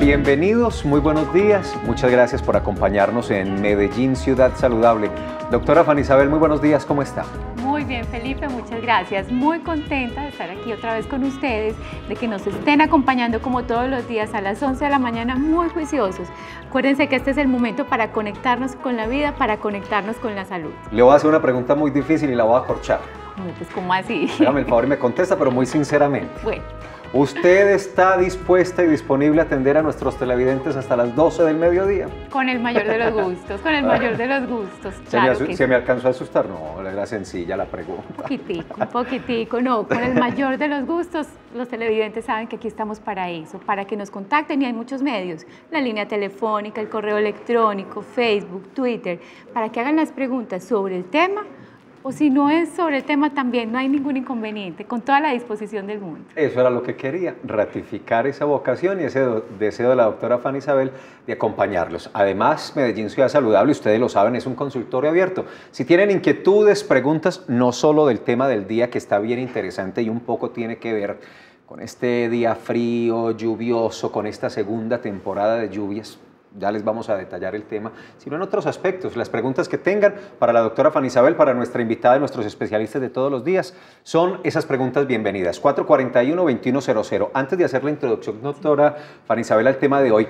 Bienvenidos, muy buenos días. Muchas gracias por acompañarnos en Medellín, Ciudad Saludable. Doctora Fanny Isabel, muy buenos días, ¿cómo está? Muy bien, Felipe, muchas gracias. Muy contenta de estar aquí otra vez con ustedes, de que nos estén acompañando como todos los días a las 11 de la mañana, muy juiciosos. Acuérdense que este es el momento para conectarnos con la vida, para conectarnos con la salud. Le voy a hacer una pregunta muy difícil y la voy a acorchar. No, pues, ¿cómo así? Hágame el favor y me contesta, pero muy sinceramente. Bueno. ¿Usted está dispuesta y disponible a atender a nuestros televidentes hasta las 12 del mediodía? Con el mayor de los gustos, con el mayor de los gustos. Claro que ¿Se me alcanzó a asustar? No, era sencilla la pregunta. Un poquitico, no, con el mayor de los gustos. Los televidentes saben que aquí estamos para eso, para que nos contacten, y hay muchos medios, la línea telefónica, el correo electrónico, Facebook, Twitter, para que hagan las preguntas sobre el tema. O si no es sobre el tema también, no hay ningún inconveniente, con toda la disposición del mundo. Eso era lo que quería, ratificar esa vocación y ese deseo de la doctora Fanny Isabel de acompañarlos. Además, Medellín Ciudad Saludable, ustedes lo saben, es un consultorio abierto. Si tienen inquietudes, preguntas, no solo del tema del día, que está bien interesante y un poco tiene que ver con este día frío, lluvioso, con esta segunda temporada de lluvias, ya les vamos a detallar el tema, sino en otros aspectos. Las preguntas que tengan para la doctora Fanny Isabel, para nuestra invitada y nuestros especialistas de todos los días, son esas preguntas bienvenidas. 441-2100. Antes de hacer la introducción, doctora Fanny Isabel, al tema de hoy,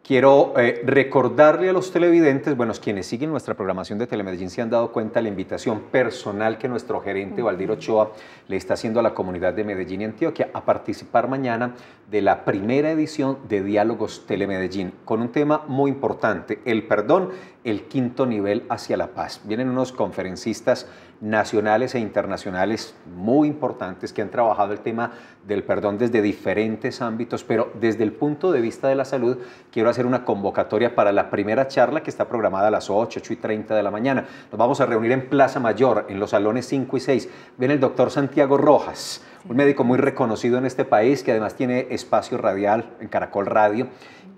quiero recordarle a los televidentes, bueno, quienes siguen nuestra programación de Telemedellín se han dado cuenta de la invitación personal que nuestro gerente Valdir Ochoa le está haciendo a la comunidad de Medellín y Antioquia a participar mañana de la primera edición de Diálogos Telemedellín, con un tema muy importante, el perdón, el quinto nivel hacia la paz. Vienen unos conferencistas nacionales e internacionales muy importantes que han trabajado el tema del perdón desde diferentes ámbitos, pero desde el punto de vista de la salud, quiero hacer una convocatoria para la primera charla que está programada a las 8:30 de la mañana. Nos vamos a reunir en Plaza Mayor, en los salones 5 y 6. Viene el doctor Santiago Rojas, un médico muy reconocido en este país, que además tiene espacio radial en Caracol Radio,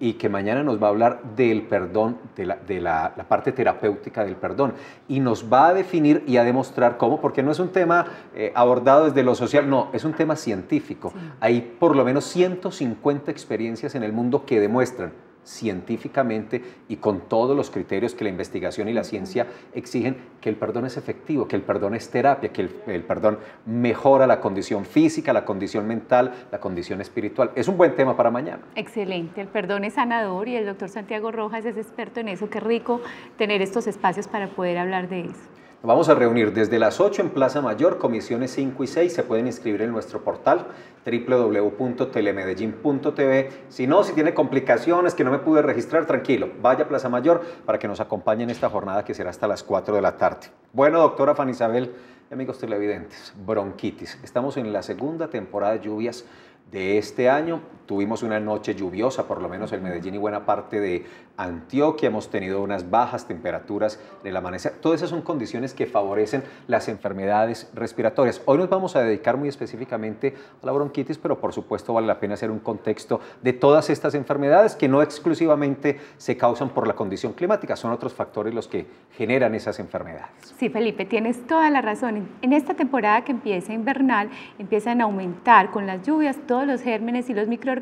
y que mañana nos va a hablar del perdón, de la parte terapéutica del perdón, y nos va a definir y a demostrar cómo, porque no es un tema abordado desde lo social, no, es un tema científico. Sí. Hay por lo menos 150 experiencias en el mundo que demuestran científicamente y con todos los criterios que la investigación y la ciencia exigen, que el perdón es efectivo, que el perdón es terapia, que el perdón mejora la condición física, la condición mental, la condición espiritual. Es un buen tema para mañana. Excelente, el perdón es sanador y el doctor Santiago Rojas es experto en eso. Qué rico tener estos espacios para poder hablar de eso. Nos vamos a reunir desde las 8 en Plaza Mayor, comisiones 5 y 6. Se pueden inscribir en nuestro portal www.telemedellin.tv. Si no, si tiene complicaciones, que no me pude registrar, tranquilo, vaya a Plaza Mayor para que nos acompañe en esta jornada que será hasta las 4 de la tarde. Bueno, doctora Fanny Isabel y amigos televidentes, bronquitis. Estamos en la segunda temporada de lluvias de este año. Tuvimos una noche lluviosa, por lo menos en Medellín y buena parte de Antioquia. Hemos tenido unas bajas temperaturas en el amanecer. Todas esas son condiciones que favorecen las enfermedades respiratorias. Hoy nos vamos a dedicar muy específicamente a la bronquitis, pero por supuesto vale la pena hacer un contexto de todas estas enfermedades que no exclusivamente se causan por la condición climática, son otros factores los que generan esas enfermedades. Sí, Felipe, tienes toda la razón. En esta temporada que empieza invernal, empiezan a aumentar con las lluvias todos los gérmenes y los microorganismos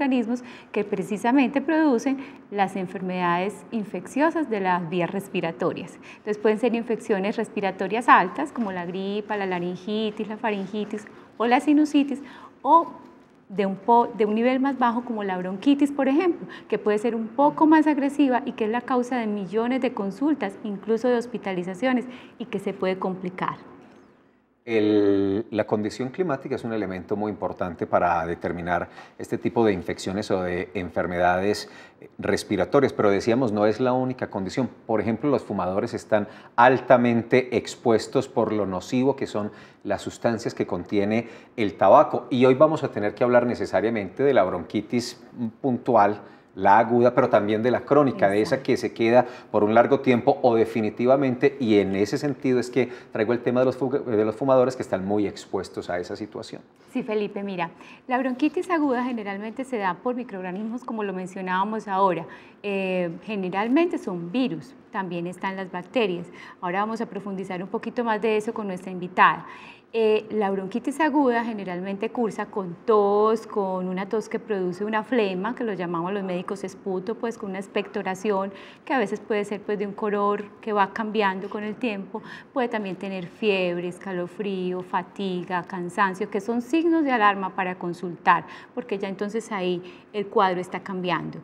que precisamente producen las enfermedades infecciosas de las vías respiratorias. Entonces pueden ser infecciones respiratorias altas como la gripa, la laringitis, la faringitis o la sinusitis, o de un nivel más bajo como la bronquitis, por ejemplo, que puede ser un poco más agresiva y que es la causa de millones de consultas, incluso de hospitalizaciones, y que se puede complicar. La condición climática es un elemento muy importante para determinar este tipo de infecciones o de enfermedades respiratorias, pero decíamos, no es la única condición. Por ejemplo, los fumadores están altamente expuestos por lo nocivo que son las sustancias que contiene el tabaco. Y hoy vamos a tener que hablar necesariamente de la bronquitis puntual, la aguda, pero también de la crónica, de esa que se queda por un largo tiempo o definitivamente, y en ese sentido es que traigo el tema de los fumadores que están muy expuestos a esa situación. Sí, Felipe, mira, la bronquitis aguda generalmente se da por microorganismos como lo mencionábamos ahora, generalmente son virus, también están las bacterias. Ahora vamos a profundizar un poquito más de eso con nuestra invitada. La bronquitis aguda generalmente cursa con tos, con una tos que produce una flema, que lo llamamos los médicos esputo, pues con una expectoración que a veces puede ser pues de un color que va cambiando con el tiempo, puede también tener fiebre, escalofrío, fatiga, cansancio, que son signos de alarma para consultar, porque ya entonces ahí el cuadro está cambiando.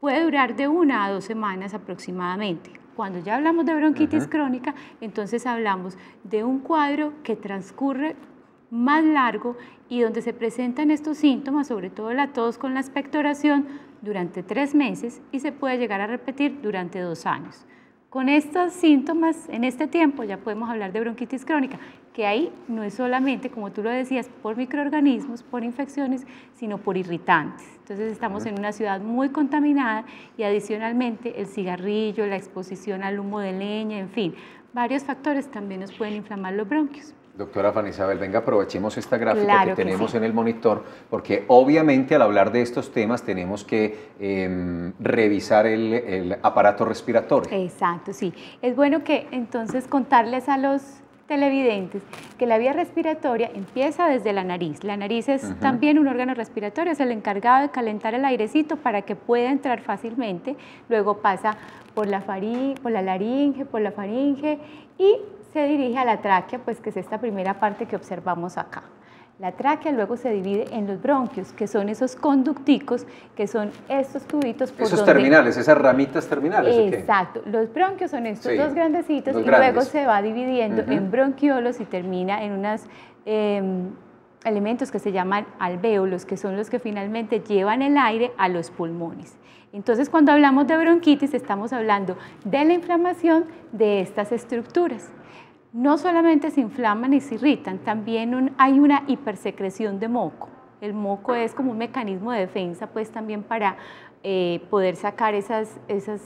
Puede durar de 1 a 2 semanas aproximadamente. Cuando ya hablamos de bronquitis crónica, entonces hablamos de un cuadro que transcurre más largo y donde se presentan estos síntomas, sobre todo la tos con la expectoración, durante 3 meses y se puede llegar a repetir durante 2 años. Con estos síntomas, en este tiempo ya podemos hablar de bronquitis crónica, que ahí no es solamente, como tú lo decías, por microorganismos, por infecciones, sino por irritantes. Entonces estamos en una ciudad muy contaminada y adicionalmente el cigarrillo, la exposición al humo de leña, en fin, varios factores también nos pueden inflamar los bronquios. Doctora Fanny Isabel, venga, aprovechemos esta gráfica que tenemos en el monitor, porque obviamente al hablar de estos temas tenemos que revisar el aparato respiratorio. Exacto, sí. Es bueno que entonces contarles a los televidentes que la vía respiratoria empieza desde la nariz. La nariz es también un órgano respiratorio, es el encargado de calentar el airecito para que pueda entrar fácilmente, luego pasa por la laringe, por la faringe y se dirige a la tráquea, pues que es esta primera parte que observamos acá. La tráquea luego se divide en los bronquios, que son esos conducticos, que son estos tubitos por esos terminales, esas ramitas terminales. Exacto, los bronquios son estos dos grandecitos y luego se va dividiendo en bronquiolos y termina en unos elementos que se llaman alvéolos, que son los que finalmente llevan el aire a los pulmones. Entonces, cuando hablamos de bronquitis, estamos hablando de la inflamación de estas estructuras. No solamente se inflaman y se irritan, también hay una hipersecreción de moco. El moco es como un mecanismo de defensa, pues también para poder sacar esos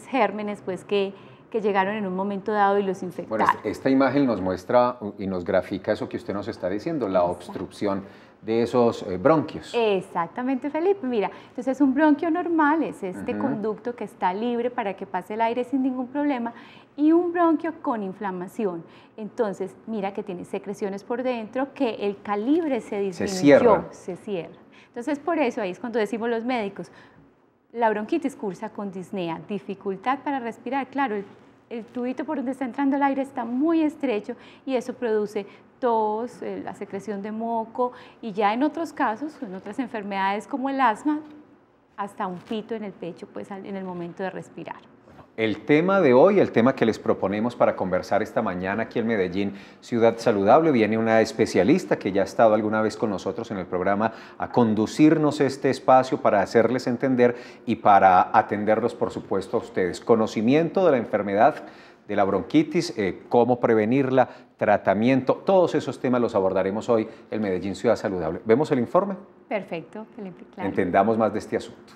gérmenes, pues que llegaron en un momento dado y los infectaron. Bueno, esta imagen nos muestra y nos grafica eso que usted nos está diciendo, la obstrucción de esos bronquios. Exactamente, Felipe. Mira, entonces un bronquio normal es este conducto que está libre para que pase el aire sin ningún problema, y un bronquio con inflamación. Entonces, mira que tiene secreciones por dentro, que el calibre se disminuyó, se cierra. Entonces, por eso ahí es cuando decimos los médicos, la bronquitis cursa con disnea, dificultad para respirar. Claro, el tubito por donde está entrando el aire está muy estrecho y eso produce tos, la secreción de moco, y ya en otros casos, en otras enfermedades como el asma, hasta un pito en el pecho, pues en el momento de respirar. El tema de hoy, el tema que les proponemos para conversar esta mañana aquí en Medellín, Ciudad Saludable, viene una especialista que ya ha estado alguna vez con nosotros en el programa a conducirnos este espacio para hacerles entender y para atenderlos, por supuesto, a ustedes. Conocimiento de la enfermedad de la bronquitis, cómo prevenirla, tratamiento, todos esos temas los abordaremos hoy en Medellín Ciudad Saludable. ¿Vemos el informe? Perfecto, Felipe, claro. Entendamos más de este asunto.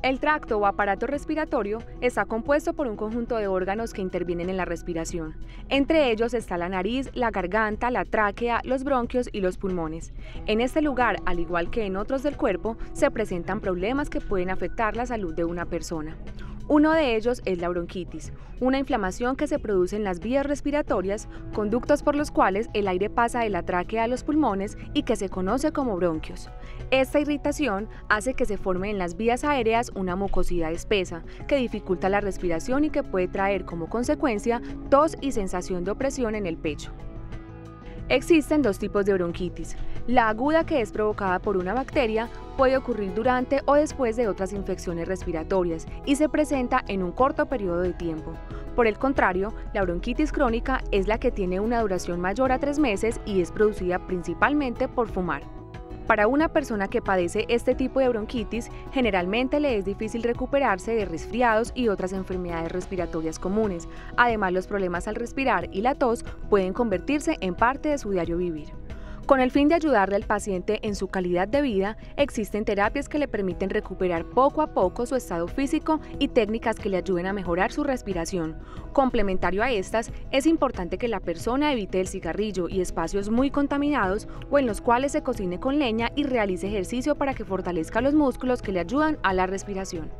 El tracto o aparato respiratorio está compuesto por un conjunto de órganos que intervienen en la respiración. Entre ellos está la nariz, la garganta, la tráquea, los bronquios y los pulmones. En este lugar, al igual que en otros del cuerpo, se presentan problemas que pueden afectar la salud de una persona. Uno de ellos es la bronquitis, una inflamación que se produce en las vías respiratorias, conductos por los cuales el aire pasa de la tráquea a los pulmones y que se conoce como bronquios. Esta irritación hace que se forme en las vías aéreas una mucosidad espesa que dificulta la respiración y que puede traer como consecuencia tos y sensación de opresión en el pecho. Existen dos tipos de bronquitis. La aguda, que es provocada por una bacteria, puede ocurrir durante o después de otras infecciones respiratorias y se presenta en un corto periodo de tiempo. Por el contrario, la bronquitis crónica es la que tiene una duración mayor a 3 meses y es producida principalmente por fumar. Para una persona que padece este tipo de bronquitis, generalmente le es difícil recuperarse de resfriados y otras enfermedades respiratorias comunes. Además, los problemas al respirar y la tos pueden convertirse en parte de su diario vivir. Con el fin de ayudarle al paciente en su calidad de vida, existen terapias que le permiten recuperar poco a poco su estado físico y técnicas que le ayuden a mejorar su respiración. Complementario a estas, es importante que la persona evite el cigarrillo y espacios muy contaminados o en los cuales se cocine con leña y realice ejercicio para que fortalezca los músculos que le ayudan a la respiración.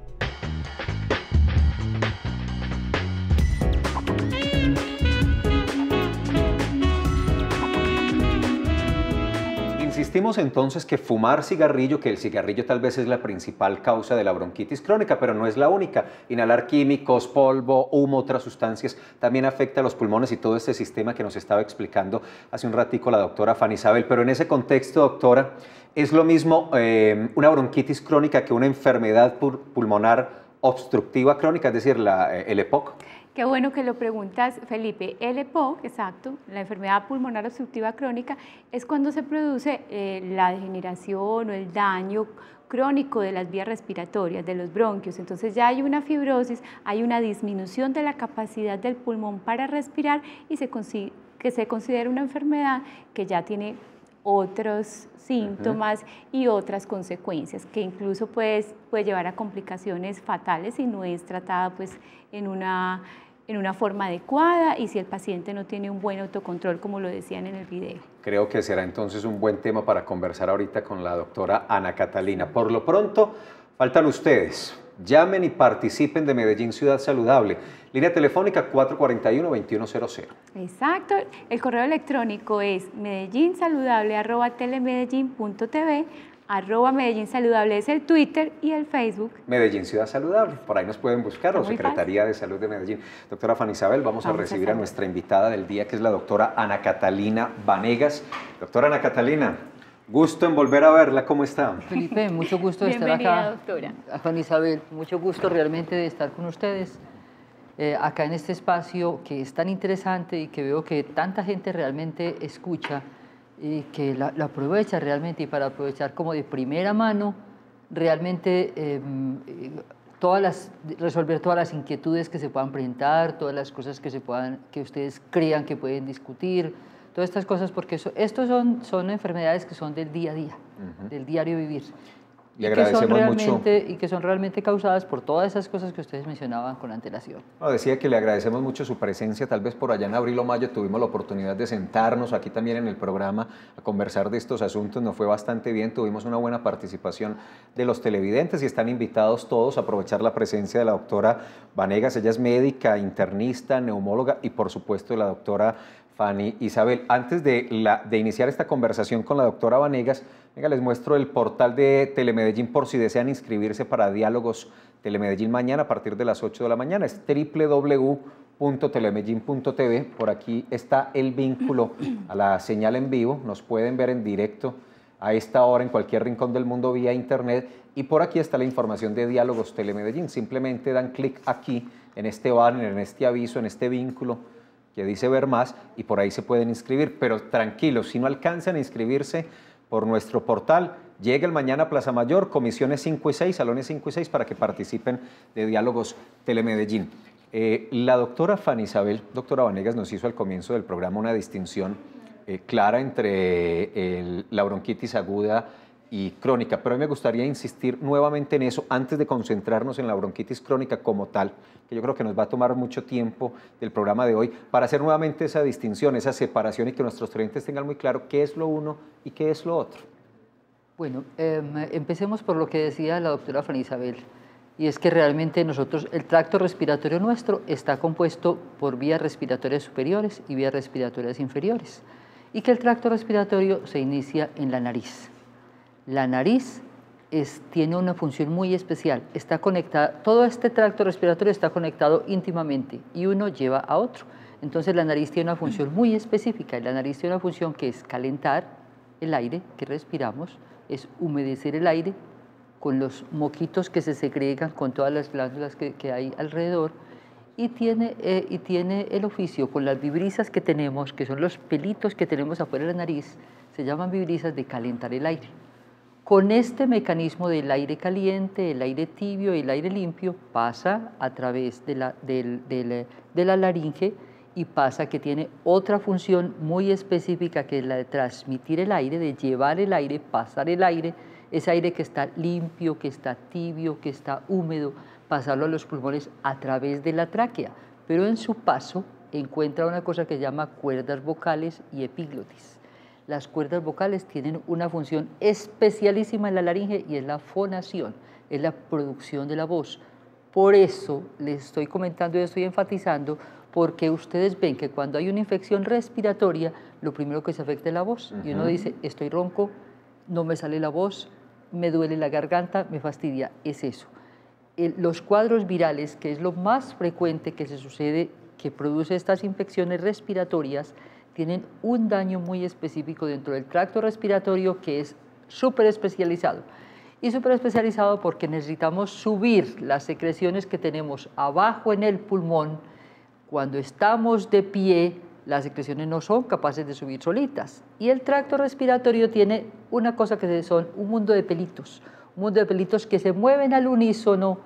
Insistimos entonces que fumar cigarrillo, que el cigarrillo tal vez es la principal causa de la bronquitis crónica, pero no es la única. Inhalar químicos, polvo, humo, otras sustancias, también afecta a los pulmones y todo este sistema que nos estaba explicando hace un ratico la doctora Fanny Isabel. Pero en ese contexto, doctora, ¿es lo mismo una bronquitis crónica que una enfermedad pulmonar obstructiva crónica, es decir, el EPOC? Qué bueno que lo preguntas, Felipe. El EPOC, exacto, la enfermedad pulmonar obstructiva crónica, es cuando se produce la degeneración o el daño crónico de las vías respiratorias, de los bronquios. Entonces ya hay una fibrosis, hay una disminución de la capacidad del pulmón para respirar y se considera una enfermedad que ya tiene otros síntomas y otras consecuencias, que incluso puede llevar a complicaciones fatales si no es tratada pues, en una forma adecuada y si el paciente no tiene un buen autocontrol, como lo decían en el video. Creo que será entonces un buen tema para conversar ahorita con la doctora Ana Catalina. Por lo pronto, faltan ustedes. Llamen y participen de Medellín Ciudad Saludable. Línea telefónica 441-2100. Exacto. El correo electrónico es medellínsaludable@telemedellin.tv, @Medellín Saludable es el Twitter y el Facebook. Medellín Ciudad Saludable, por ahí nos pueden buscar, o Secretaría de Salud de Medellín. Doctora Fanny Isabel, vamos a recibir a nuestra invitada del día, que es la doctora Ana Catalina Vanegas. Doctora Ana Catalina, gusto en volver a verla, ¿cómo está? Felipe, mucho gusto de estar acá. Bienvenida, doctora. A Fanny Isabel, mucho gusto realmente de estar con ustedes acá en este espacio que es tan interesante y que veo que tanta gente realmente escucha y que lo aprovecha realmente, y para aprovechar como de primera mano realmente resolver todas las inquietudes que se puedan presentar, todas las cosas que ustedes crean que pueden discutir, todas estas cosas, porque estos son enfermedades que son del día a día, del diario vivir. Le agradecemos mucho. Y que son realmente causadas por todas esas cosas que ustedes mencionaban con antelación. No, decía que le agradecemos mucho su presencia. Tal vez por allá en abril o mayo tuvimos la oportunidad de sentarnos aquí también en el programa a conversar de estos asuntos. Nos fue bastante bien, tuvimos una buena participación de los televidentes y están invitados todos a aprovechar la presencia de la doctora Vanegas. Ella es médica, internista, neumóloga y por supuesto la doctora Fanny Isabel. Antes de iniciar esta conversación con la doctora Vanegas, venga, les muestro el portal de Telemedellín por si desean inscribirse para Diálogos Telemedellín mañana a partir de las 8 de la mañana. Es www.telemedellin.tv. Por aquí está el vínculo a la señal en vivo. Nos pueden ver en directo a esta hora en cualquier rincón del mundo vía internet. Y por aquí está la información de Diálogos Telemedellín. Simplemente dan clic aquí en este banner, en este aviso, en este vínculo que dice ver más, y por ahí se pueden inscribir. Pero tranquilos, si no alcanzan a inscribirse por nuestro portal, llega el mañana a Plaza Mayor, comisiones 5 y 6, salones 5 y 6, para que participen de Diálogos Telemedellín. La doctora Fanny Isabel, doctora Vanegas, nos hizo al comienzo del programa una distinción clara entre la bronquitis aguda y crónica, pero a mí me gustaría insistir nuevamente en eso antes de concentrarnos en la bronquitis crónica como tal, que yo creo que nos va a tomar mucho tiempo del programa de hoy, para hacer nuevamente esa distinción, esa separación, y que nuestros clientes tengan muy claro qué es lo uno y qué es lo otro. Bueno, empecemos por lo que decía la doctora Fanny Isabel, y es que realmente el tracto respiratorio nuestro está compuesto por vías respiratorias superiores y vías respiratorias inferiores, y que el tracto respiratorio se inicia en la nariz. La nariz tiene una función muy especial, está conectada, todo este tracto respiratorio está conectado íntimamente y uno lleva a otro. Entonces la nariz tiene una función muy específica, y la nariz tiene una función que es calentar el aire que respiramos, es humedecer el aire con los moquitos que se segregan con todas las glándulas que hay alrededor, y tiene el oficio con las vibrisas que tenemos, que son los pelitos que tenemos afuera de la nariz, se llaman vibrisas, de calentar el aire. Con este mecanismo del aire caliente, el aire tibio y el aire limpio, pasa a través de la laringe y pasa que tiene otra función muy específica, que es la de transmitir el aire, de llevar el aire, pasar el aire, ese aire que está limpio, que está tibio, que está húmedo, pasarlo a los pulmones a través de la tráquea, pero en su paso encuentra una cosa que se llama cuerdas vocales y epiglotis. Las cuerdas vocales tienen una función especialísima en la laringe y es la fonación, es la producción de la voz. Por eso les estoy comentando y estoy enfatizando, porque ustedes ven que cuando hay una infección respiratoria, lo primero que se afecta es la voz. Y uno dice, estoy ronco, no me sale la voz, me duele la garganta, me fastidia. Es eso. Los cuadros virales, que es lo más frecuente que se sucede, que produce estas infecciones respiratorias, tienen un daño muy específico dentro del tracto respiratorio que es súper especializado. Y súper especializado porque necesitamos subir las secreciones que tenemos abajo en el pulmón. Cuando estamos de pie, las secreciones no son capaces de subir solitas. Y el tracto respiratorio tiene una cosa que son un mundo de pelitos que se mueven al unísono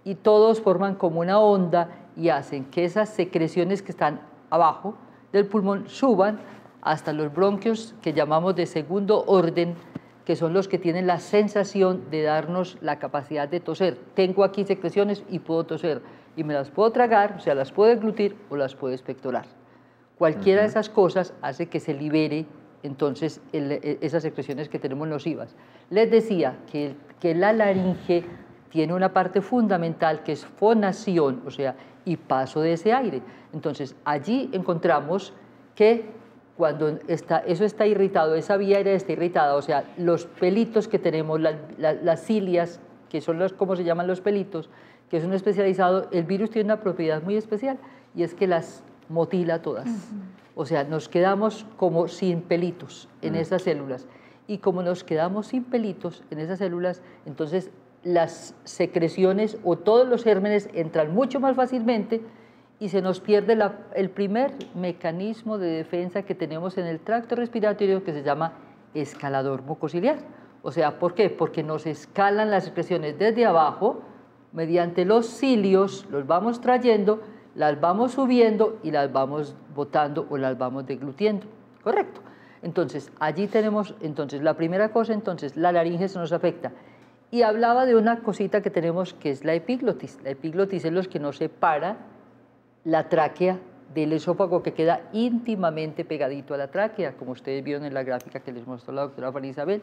y todos forman como una onda y hacen que esas secreciones que están abajo del pulmón suban hasta los bronquios que llamamos de segundo orden, que son los que tienen la sensación de darnos la capacidad de toser. Tengo aquí secreciones y puedo toser, y me las puedo tragar, o sea, las puedo deglutir o las puedo expectorar. Cualquiera de esas cosas hace que se libere entonces esas secreciones que tenemos nocivas. Les decía que la laringe tiene una parte fundamental que es fonación, o sea, y paso de ese aire. Entonces, allí encontramos que cuando eso está irritado, esa vía aérea está irritada, o sea, los pelitos que tenemos, las cilias, que son ¿cómo se llaman los pelitos? Que es un especializado, el virus tiene una propiedad muy especial y es que las motila todas. O sea, nos quedamos como sin pelitos en esas células. Y como nos quedamos sin pelitos en esas células, entonces las secreciones o todos los gérmenes entran mucho más fácilmente y se nos pierde el primer mecanismo de defensa que tenemos en el tracto respiratorio, que se llama escalador mucociliar. O sea, ¿por qué? Porque nos escalan las secreciones desde abajo, mediante los cilios, los vamos trayendo, las vamos subiendo y las vamos botando o las vamos deglutiendo. ¿Correcto? Entonces, allí tenemos, la primera cosa, la laringe se nos afecta. Y hablaba de una cosita que tenemos que es la epiglotis. La epiglotis es lo que nos separa la tráquea del esófago, que queda íntimamente pegadito a la tráquea, como ustedes vieron en la gráfica que les mostró la doctora Fanny Isabel.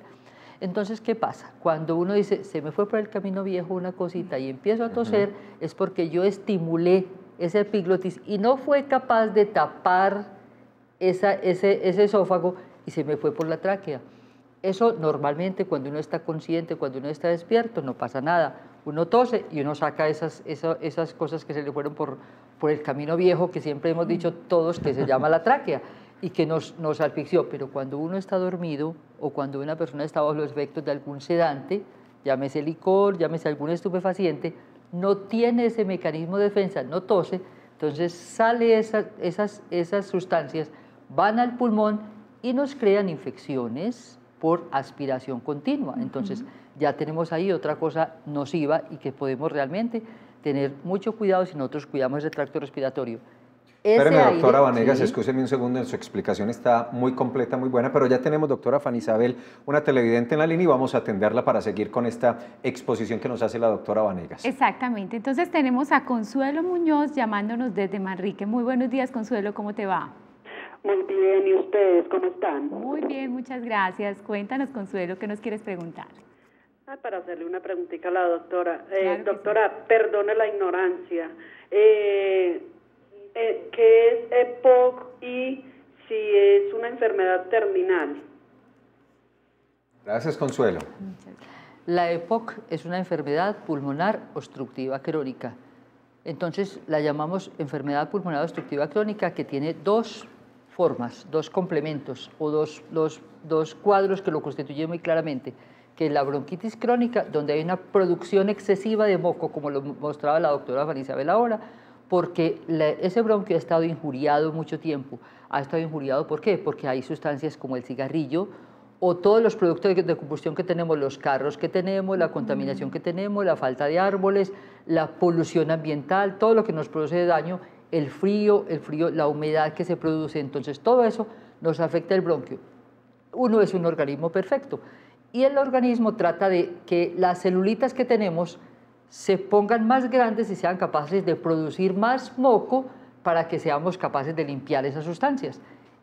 Entonces, ¿qué pasa? Cuando uno dice, se me fue por el camino viejo una cosita y empiezo a toser, es porque yo estimulé esa epiglotis y no fue capaz de tapar ese esófago y se me fue por la tráquea. Eso normalmente cuando uno está consciente, cuando uno está despierto, no pasa nada. Uno tose y uno saca esas cosas que se le fueron por el camino viejo, que siempre hemos dicho todos que se llama la tráquea y que nos asfixió. Pero cuando uno está dormido o cuando una persona está bajo los efectos de algún sedante, llámese licor, llámese algún estupefaciente, no tiene ese mecanismo de defensa, no tose, entonces sale esas sustancias, van al pulmón y nos crean infecciones por aspiración continua. Entonces ya tenemos ahí otra cosa nociva y que podemos realmente tener mucho cuidado si nosotros cuidamos ese tracto respiratorio. Espéreme, doctora Vanegas, escúcheme un segundo, su explicación está muy completa, muy buena, pero ya tenemos, doctora Fanny Isabel, una televidente en la línea y vamos a atenderla para seguir con esta exposición que nos hace la doctora Vanegas. Exactamente, entonces tenemos a Consuelo Muñoz llamándonos desde Manrique. Muy buenos días, Consuelo, ¿cómo te va? Muy bien, ¿y ustedes cómo están? Muy bien, muchas gracias. Cuéntanos, Consuelo, ¿qué nos quieres preguntar? Para hacerle una preguntita a la doctora. Claro doctora, sí. Perdone la ignorancia. ¿Qué es EPOC y si es una enfermedad terminal? Gracias, Consuelo. La EPOC es una enfermedad pulmonar obstructiva crónica. Entonces la llamamos enfermedad pulmonar obstructiva crónica, que tiene dos formas, dos complementos o dos cuadros que lo constituyen muy claramente, que es la bronquitis crónica, donde hay una producción excesiva de moco, como lo mostraba la doctora Fanny Isabel ahora, porque ese bronquio ha estado injuriado mucho tiempo. Ha estado injuriado, ¿por qué? Porque hay sustancias como el cigarrillo o todos los productos de combustión que tenemos, los carros que tenemos, la contaminación que tenemos, la falta de árboles, la polución ambiental, todo lo que nos produce daño, el frío, la humedad que se produce. Entonces todo eso nos afecta el bronquio. Uno es un organismo perfecto y el organismo trata de que las celulitas que tenemos se pongan más grandes y sean capaces de producir más moco para que seamos capaces de limpiar esas sustancias.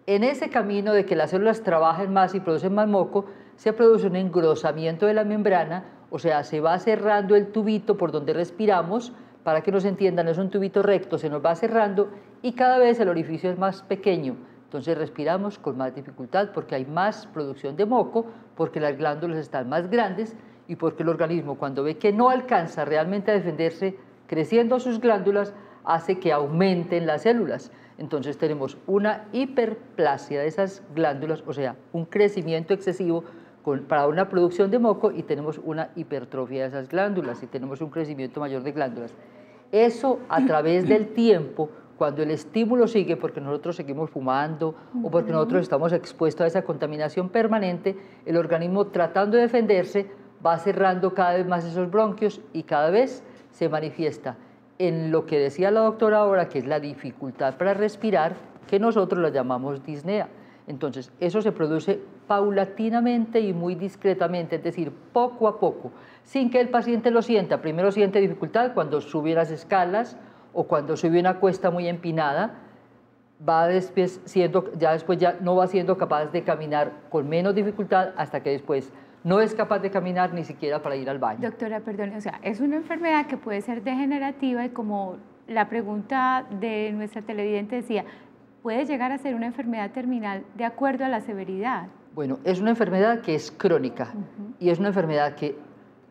En ese camino de que las células trabajen más y producen más moco, se produce un engrosamiento de la membrana, o sea, se va cerrando el tubito por donde respiramos. Para que nos entiendan, es un tubito recto, se nos va cerrando y cada vez el orificio es más pequeño. Entonces respiramos con más dificultad porque hay más producción de moco, porque las glándulas están más grandes y porque el organismo, cuando ve que no alcanza realmente a defenderse, creciendo sus glándulas, hace que aumenten las células. Entonces tenemos una hiperplasia de esas glándulas, o sea, un crecimiento excesivo para una producción de moco, y tenemos una hipertrofia de esas glándulas y tenemos un crecimiento mayor de glándulas. Eso a través del tiempo, cuando el estímulo sigue, porque nosotros seguimos fumando o porque nosotros estamos expuestos a esa contaminación permanente, el organismo, tratando de defenderse, va cerrando cada vez más esos bronquios y cada vez se manifiesta en lo que decía la doctora ahora, que es la dificultad para respirar, que nosotros la llamamos disnea. Entonces, eso se produce paulatinamente y muy discretamente, es decir, poco a poco, sin que el paciente lo sienta. Primero siente dificultad cuando sube las escalas o cuando sube una cuesta muy empinada, después ya no va siendo capaz de caminar con menos dificultad, hasta que después no es capaz de caminar ni siquiera para ir al baño. Doctora, perdón, o sea, es una enfermedad que puede ser degenerativa y, como la pregunta de nuestra televidente decía, puede llegar a ser una enfermedad terminal de acuerdo a la severidad. Bueno, es una enfermedad que es crónica y es una enfermedad que,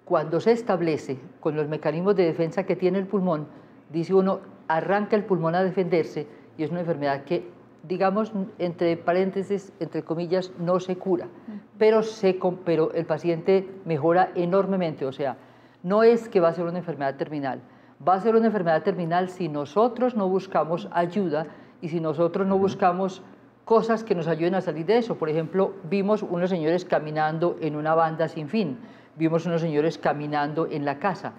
cuando se establece con los mecanismos de defensa que tiene el pulmón, dice uno, arranca el pulmón a defenderse, y es una enfermedad que, digamos, entre paréntesis, entre comillas, no se cura, pero el paciente mejora enormemente. O sea, no es que va a ser una enfermedad terminal, va a ser una enfermedad terminal si nosotros no buscamos ayuda y si nosotros no buscamos cosas que nos ayuden a salir de eso. Por ejemplo, vimos unos señores caminando en una banda sin fin, vimos unos señores caminando en la casa.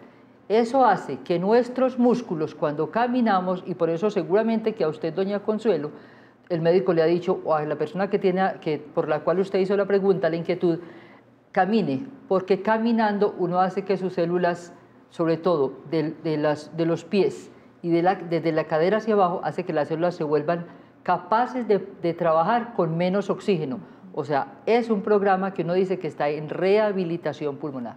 Eso hace que nuestros músculos, cuando caminamos, y por eso seguramente que a usted, doña Consuelo, el médico le ha dicho, o a la persona por la cual usted hizo la pregunta, la inquietud, camine, porque caminando uno hace que sus células, sobre todo de los pies y desde la cadera hacia abajo, hace que las células se vuelvan capaces de trabajar con menos oxígeno. O sea, es un programa que uno dice que está en rehabilitación pulmonar.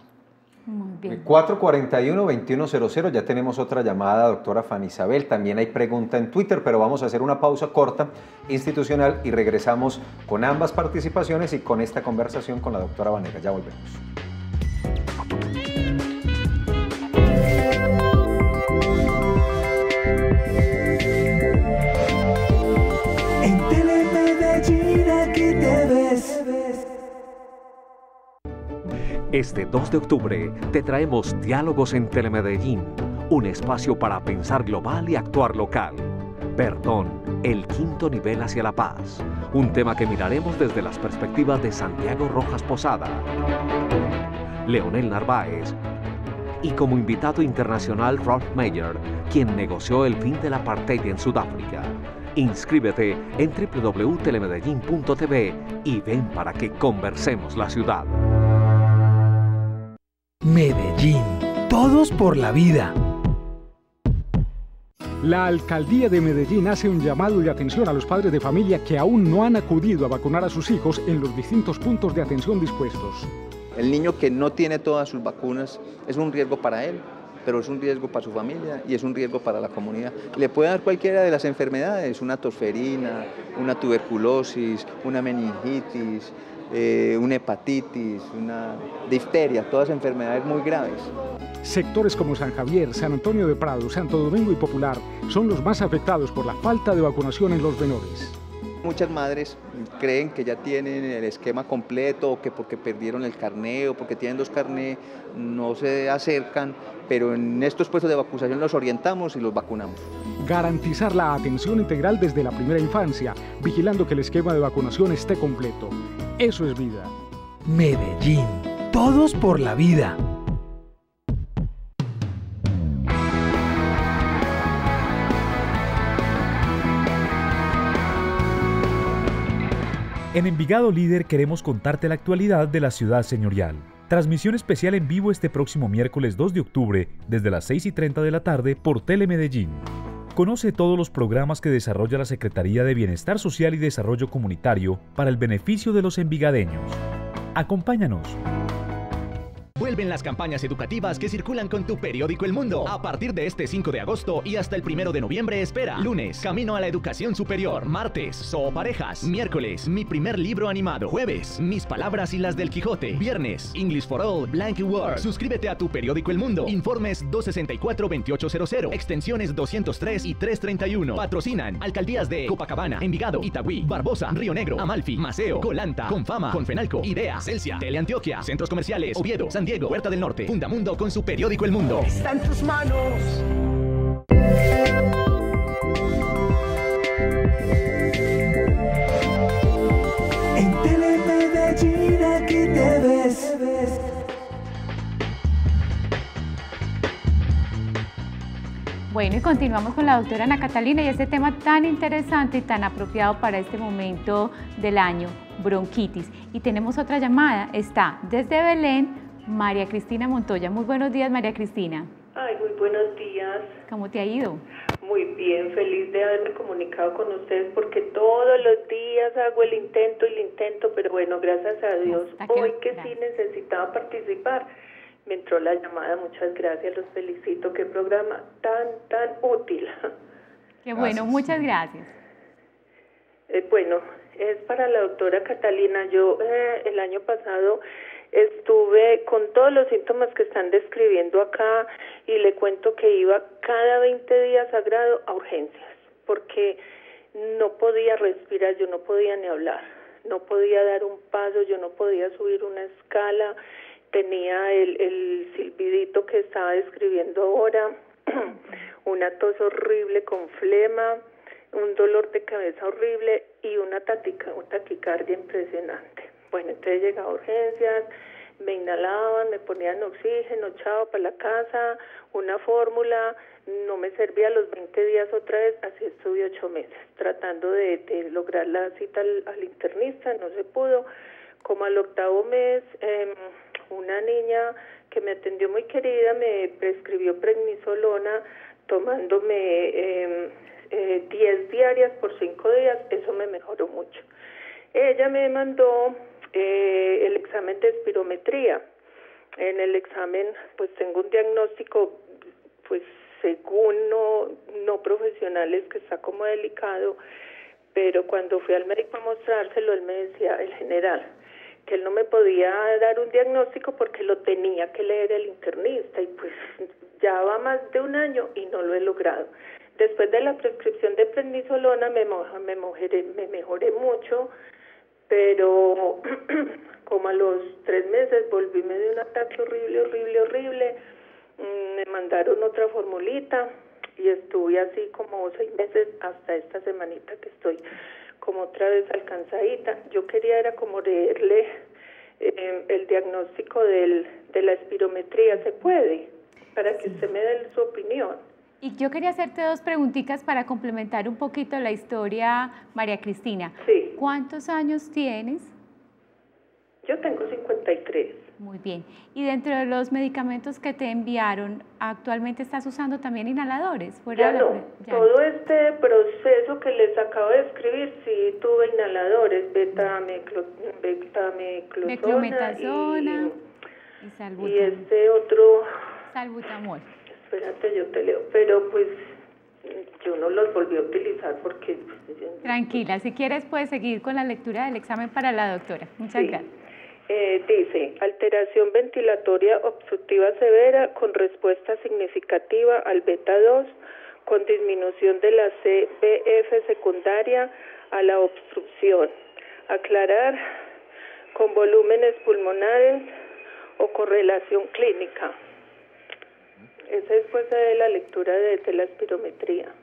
Muy bien. 441-2100, ya tenemos otra llamada, doctora Fanny Isabel. También hay pregunta en Twitter, pero vamos a hacer una pausa corta, institucional, y regresamos con ambas participaciones y con esta conversación con la doctora Vanegas. Ya volvemos. En Telemedellín aquí te ves. Este 2 de octubre te traemos Diálogos en Telemedellín, un espacio para pensar global y actuar local. Perdón, el quinto nivel hacia la paz, un tema que miraremos desde las perspectivas de Santiago Rojas Posada, Leonel Narváez y, como invitado internacional, Rolf Mayer, quien negoció el fin del apartheid en Sudáfrica. Inscríbete en www.telemedellin.tv y ven para que conversemos la ciudad. Medellín, todos por la vida. La Alcaldía de Medellín hace un llamado de atención a los padres de familia que aún no han acudido a vacunar a sus hijos en los distintos puntos de atención dispuestos. El niño que no tiene todas sus vacunas es un riesgo para él, pero es un riesgo para su familia y es un riesgo para la comunidad. Le puede dar cualquiera de las enfermedades, una tosferina, una tuberculosis, una meningitis, una hepatitis, una difteria, todas enfermedades muy graves. Sectores como San Javier, San Antonio de Prado, Santo Domingo y Popular son los más afectados por la falta de vacunación en los menores. Muchas madres creen que ya tienen el esquema completo, o que porque perdieron el carné o porque tienen 2 carnés no se acercan, pero en estos puestos de vacunación los orientamos y los vacunamos. Garantizar la atención integral desde la primera infancia, vigilando que el esquema de vacunación esté completo. Eso es vida. Medellín, todos por la vida. En Envigado Líder queremos contarte la actualidad de la ciudad señorial. Transmisión especial en vivo este próximo miércoles 2 de octubre desde las 6:30 de la tarde por Telemedellín. Conoce todos los programas que desarrolla la Secretaría de Bienestar Social y Desarrollo Comunitario para el beneficio de los envigadeños. Acompáñanos. Vuelven las campañas educativas que circulan con tu periódico El Mundo. A partir de este 5 de agosto y hasta el 1 de noviembre espera. Lunes, Camino a la Educación Superior. Martes, Zooparejas. Miércoles, Mi primer libro animado. Jueves, Mis palabras y las del Quijote. Viernes, English for All, Blank Word. Suscríbete a tu periódico El Mundo. Informes 264-2800, extensiones 203 y 331. Patrocinan Alcaldías de Copacabana, Envigado, Itagüí, Barbosa, Río Negro, Amalfi, Maceo, Colanta, Confama, Confenalco, Idea, Celsia, Teleantioquia, Centros Comerciales, Oviedo, San Diego, Huerta del Norte. Fundamundo con su periódico El Mundo. Está en tus manos. En Telemedellín aquí te ves. Bueno, y continuamos con la doctora Ana Catalina y este tema tan interesante y tan apropiado para este momento del año, bronquitis. Y tenemos otra llamada, está desde Belén, María Cristina Montoya. Muy buenos días, María Cristina. Ay, muy buenos días. ¿Cómo te ha ido? Muy bien, feliz de haberme comunicado con ustedes porque todos los días hago el intento, pero bueno, gracias a Dios, hoy que sí necesitaba participar, me entró la llamada. Muchas gracias, los felicito. Qué programa tan útil. Qué bueno, muchas gracias. Bueno, es para la doctora Catalina. Yo el año pasado estuve con todos los síntomas que están describiendo acá y le cuento que iba cada 20 días sagrado a urgencias porque no podía respirar, yo no podía ni hablar, no podía dar un paso, yo no podía subir una escala, tenía el silbidito que estaba describiendo ahora, una tos horrible con flema, un dolor de cabeza horrible y una taquicardia impresionante. Bueno, entonces llegaba a urgencias, me inhalaban, me ponían oxígeno, chao, para la casa, una fórmula, no me servía. A los 20 días otra vez, así estuve 8 meses, tratando de lograr la cita al internista, no se pudo. Como al 8º mes, una niña que me atendió muy querida me prescribió prednisolona, tomándome 10 diarias por 5 días, eso me mejoró mucho. Ella me mandó el examen de espirometría. En el examen pues tengo un diagnóstico pues según no profesionales que está como delicado, pero cuando fui al médico a mostrárselo, él me decía, el general, que él no me podía dar un diagnóstico porque lo tenía que leer el internista y pues ya va más de un año y no lo he logrado. Después de la prescripción de prednisolona me mejoré mucho, pero como a los 3 meses volví, me dio un ataque horrible, me mandaron otra formulita y estuve así como 6 meses hasta esta semanita que estoy como otra vez alcanzadita. Yo quería era como leerle el diagnóstico de la espirometría, ¿se puede? Para que usted me dé su opinión. Y yo quería hacerte 2 preguntitas para complementar un poquito la historia, María Cristina. Sí. ¿Cuántos años tienes? Yo tengo 53. Muy bien. Y dentro de los medicamentos que te enviaron, ¿actualmente estás usando también inhaladores? Ya no. Todo este proceso que les acabo de describir, sí tuve inhaladores, beclometasona y salbutamol. Y este otro... Salbutamol. Espérate, yo te leo, pero pues yo no los volví a utilizar porque... Tranquila, si quieres puedes seguir con la lectura del examen para la doctora. Muchas gracias. Dice, alteración ventilatoria obstructiva severa con respuesta significativa al beta-2, con disminución de la CBF secundaria a la obstrucción. Aclarar, con volúmenes pulmonares o correlación clínica. Esa es pues de la lectura de la espirometría.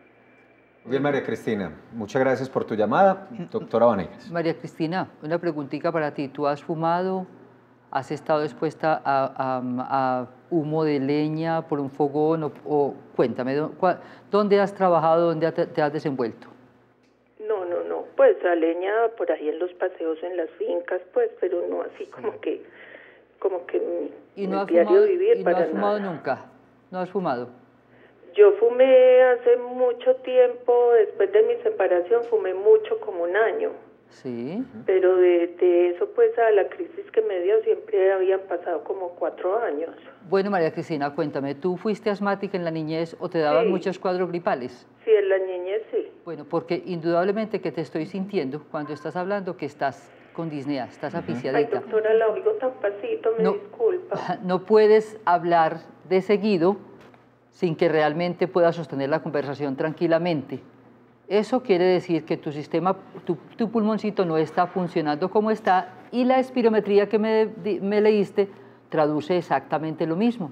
Bien, María Cristina, muchas gracias por tu llamada. Doctora Vanegas. María Cristina, una preguntita para ti. ¿Tú has fumado, has estado expuesta a humo de leña por un fogón? O cuéntame, ¿dónde has trabajado, dónde te has desenvuelto? No. pues a leña por ahí en los paseos en las fincas, pues, pero no así como que ¿Y no el diario vivir ¿Y no para has fumado nada. nunca? ¿No has fumado? Yo fumé hace mucho tiempo, después de mi separación fumé mucho, como un año. Sí. Pero de eso pues a la crisis que me dio siempre habían pasado como 4 años. Bueno, María Cristina, cuéntame, ¿tú fuiste asmática en la niñez o te daban muchos cuadros gripales? Sí, en la niñez sí. Bueno, porque indudablemente que te estoy sintiendo cuando estás hablando que estás con disnea, estás aficiadita. Ay, doctora, la oigo tan pasito, me disculpa. No puedes hablar de seguido sin que realmente puedas sostener la conversación tranquilamente. Eso quiere decir que tu sistema, tu pulmoncito no está funcionando como está, y la espirometría que me leíste traduce exactamente lo mismo,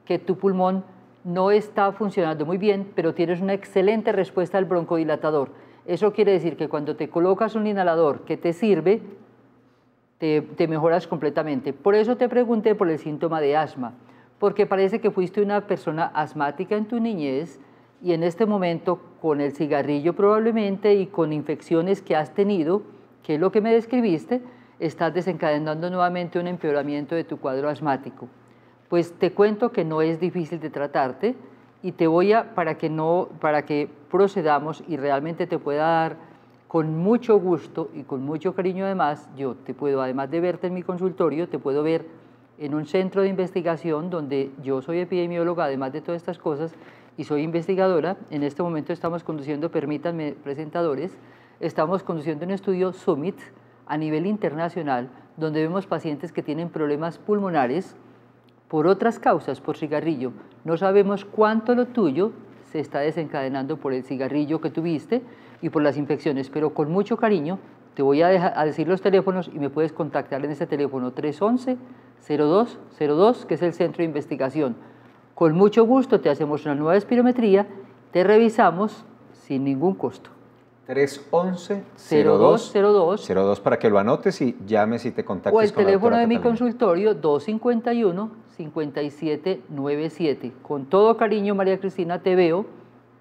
que tu pulmón no está funcionando muy bien, pero tienes una excelente respuesta al broncodilatador. Eso quiere decir que cuando te colocas un inhalador que te sirve, te mejoras completamente. Por eso te pregunté por el síntoma de asma, porque parece que fuiste una persona asmática en tu niñez, y en este momento con el cigarrillo probablemente y con infecciones que has tenido, que es lo que me describiste, estás desencadenando nuevamente un empeoramiento de tu cuadro asmático. Pues te cuento que no es difícil de tratarte, y te voy a, para que procedamos y realmente te pueda dar con mucho gusto y con mucho cariño, además, yo te puedo, además de verte en mi consultorio, te puedo ver en un centro de investigación donde yo soy epidemióloga, además de todas estas cosas, y soy investigadora. En este momento estamos conduciendo, permítanme, presentadores, estamos conduciendo un estudio Summit a nivel internacional, donde vemos pacientes que tienen problemas pulmonares por otras causas, por cigarrillo. No sabemos cuánto lo tuyo se está desencadenando por el cigarrillo que tuviste y por las infecciones, pero con mucho cariño te voy a decir los teléfonos, y me puedes contactar en ese teléfono 311-0202, que es el centro de investigación. Con mucho gusto te hacemos una nueva espirometría, te revisamos sin ningún costo. 311-0202 para que lo anotes y llames y te contactes con la doctora. O el teléfono de mi Catalina. consultorio 251-5797. Con todo cariño, María Cristina, te veo,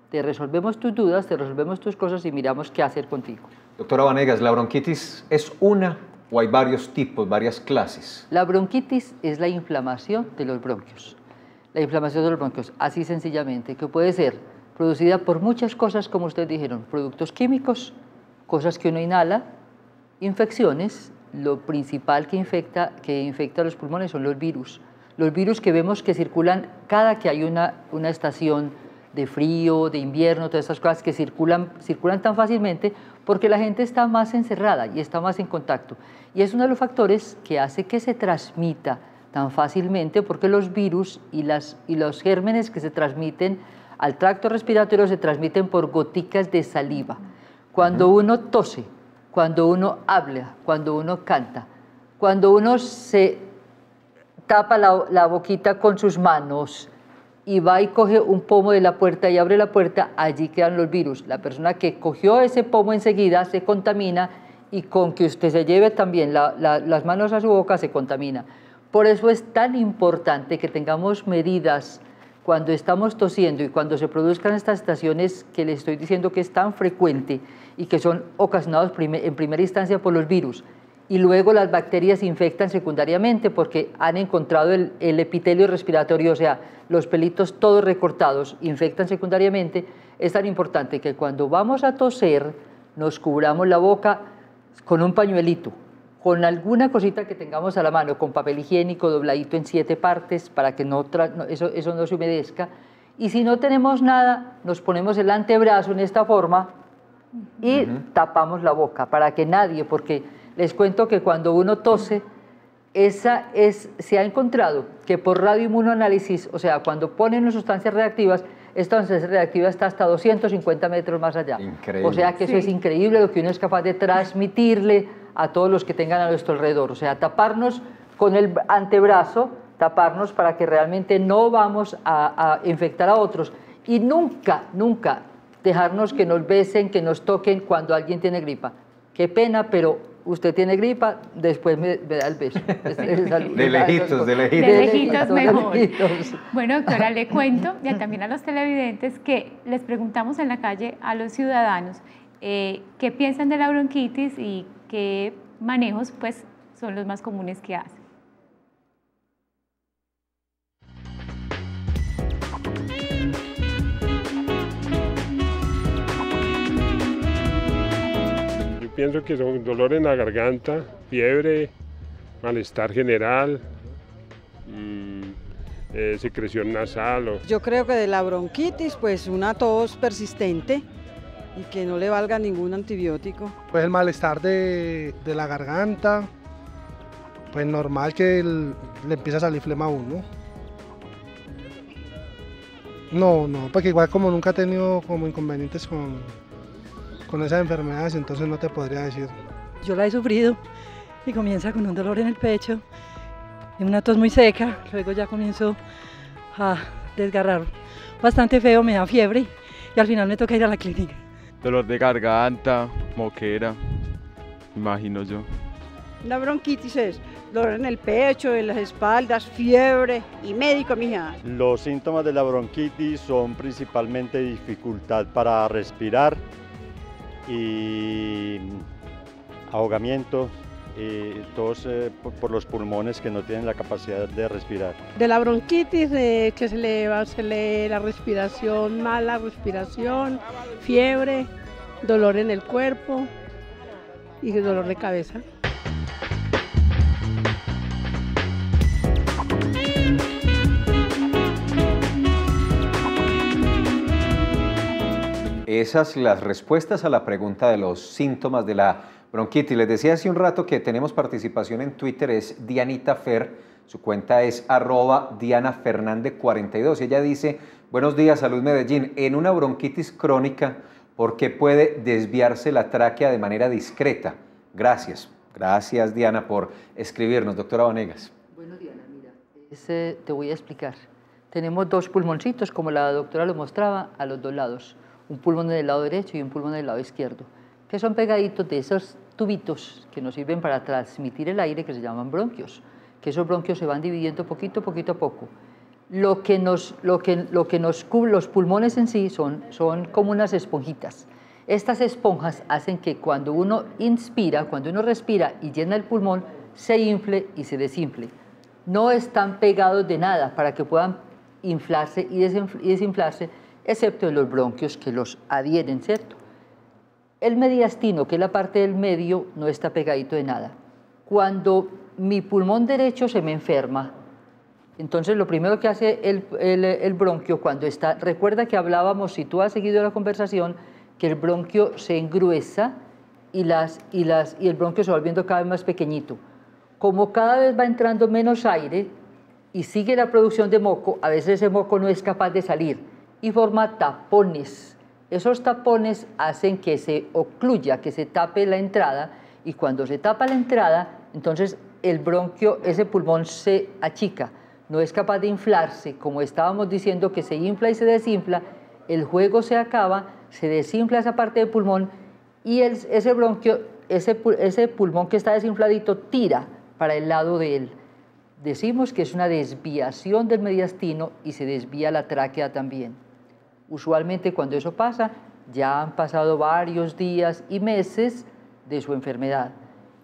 te resolvemos tus dudas, te resolvemos tus cosas y miramos qué hacer contigo. Doctora Vanegas, ¿la bronquitis es una o hay varios tipos, varias clases? La bronquitis es la inflamación de los bronquios. La inflamación de los bronquios, así sencillamente, que puede ser producida por muchas cosas, como ustedes dijeron, productos químicos, cosas que uno inhala, infecciones. Lo principal que infecta los pulmones son los virus. Los virus que vemos que circulan cada que hay una estación de frío, de invierno, todas estas cosas que circulan tan fácilmente porque la gente está más encerrada y está más en contacto. Y es uno de los factores que hace que se transmita tan fácilmente, porque los virus y los gérmenes que se transmiten al tracto respiratorio se transmiten por goticas de saliva. Cuando uno tose, cuando uno habla, cuando uno canta, cuando uno se tapa la boquita con sus manos y va y coge un pomo de la puerta y abre la puerta, allí quedan los virus. La persona que cogió ese pomo enseguida se contamina, y con que usted se lleve también las manos a su boca se contamina. Por eso es tan importante que tengamos medidas cuando estamos tosiendo y cuando se produzcan estas estaciones que le estoy diciendo que es tan frecuente y que son ocasionados en primera instancia por los virus, y luego las bacterias infectan secundariamente porque han encontrado el epitelio respiratorio, o sea, los pelitos todos recortados, infectan secundariamente. Es tan importante que cuando vamos a toser nos cubramos la boca con un pañuelito, con alguna cosita que tengamos a la mano, con papel higiénico dobladito en 7 partes para que eso no se humedezca. Y si no tenemos nada, nos ponemos el antebrazo en esta forma y tapamos la boca para que nadie, porque les cuento que cuando uno tose, se ha encontrado que por radioinmunoanálisis, o sea, cuando ponen sustancias reactivas, esta sustancia reactiva está hasta 250 metros más allá. Increíble. O sea que eso es increíble lo que uno es capaz de transmitirle a todos los que tengan a nuestro alrededor. O sea, taparnos con el antebrazo, taparnos para que realmente no vamos a infectar a otros. Y nunca, nunca dejarnos que nos besen, que nos toquen cuando alguien tiene gripa. Qué pena, pero usted tiene gripa, después me da el beso. De lejitos, de lejitos. De lejitos mejor. De lejitos. Bueno, doctora, le cuento, y también a los televidentes, que les preguntamos en la calle a los ciudadanos qué piensan de la bronquitis y qué manejos pues, son los más comunes que hacen. Yo pienso que son dolor en la garganta, fiebre, malestar general, secreción nasal. Yo creo que de la bronquitis, pues una tos persistente y que no le valga ningún antibiótico. Pues el malestar de la garganta, pues normal que le empieza a salir flema a uno. No, porque igual como nunca he tenido como inconvenientes con esas enfermedades, entonces no te podría decir. Yo la he sufrido y comienza con un dolor en el pecho, una tos muy seca, luego ya comienzo a desgarrar bastante feo, me da fiebre y al final me toca ir a la clínica. Dolor de garganta, moquera, imagino yo. La bronquitis es dolor en el pecho, en las espaldas, fiebre y médico, mija. Los síntomas de la bronquitis son principalmente dificultad para respirar y ahogamiento, tos por los pulmones que no tienen la capacidad de respirar. De la bronquitis, que se le la respiración, mala respiración, fiebre, dolor en el cuerpo y dolor de cabeza. Esas las respuestas a la pregunta de los síntomas de la bronquitis. Les decía hace un rato que tenemos participación en Twitter, es Dianita Fer, su cuenta es @DianaFernande42. Ella dice, buenos días, Salud Medellín, en una bronquitis crónica, ¿por qué puede desviarse la tráquea de manera discreta? Gracias. Gracias, Diana, por escribirnos. Doctora Vanegas. Bueno, Diana, mira, te voy a explicar. Tenemos dos pulmoncitos, como la doctora lo mostraba, a los dos lados. Un pulmón del lado derecho y un pulmón del lado izquierdo, que son pegaditos de esos tubitos que nos sirven para transmitir el aire, que se llaman bronquios, que esos bronquios se van dividiendo poquito a poco. Lo que nos cubre los pulmones en sí son como unas esponjitas. Estas esponjas hacen que cuando uno inspira, cuando uno respira y llena el pulmón, se infle y se desinfle. No están pegados de nada para que puedan inflarse y desinflarse, excepto en los bronquios que los adhieren, ¿cierto? El mediastino, que es la parte del medio, no está pegadito de nada. Cuando mi pulmón derecho se me enferma, entonces lo primero que hace el bronquio cuando está, recuerda que hablábamos, si tú has seguido la conversación, que el bronquio se engruesa y el bronquio se va volviendo cada vez más pequeñito. Como cada vez va entrando menos aire y sigue la producción de moco, a veces ese moco no es capaz de salir y forma tapones. Esos tapones hacen que se ocluya, que se tape la entrada, y cuando se tapa la entrada, entonces el bronquio, ese pulmón se achica, no es capaz de inflarse, como estábamos diciendo que se infla y se desinfla, el juego se acaba, se desinfla esa parte del pulmón y ese bronquio, ese pulmón que está desinfladito tira para el lado de él. Decimos que es una desviación del mediastino y se desvía la tráquea también. Usualmente cuando eso pasa, ya han pasado varios días y meses de su enfermedad.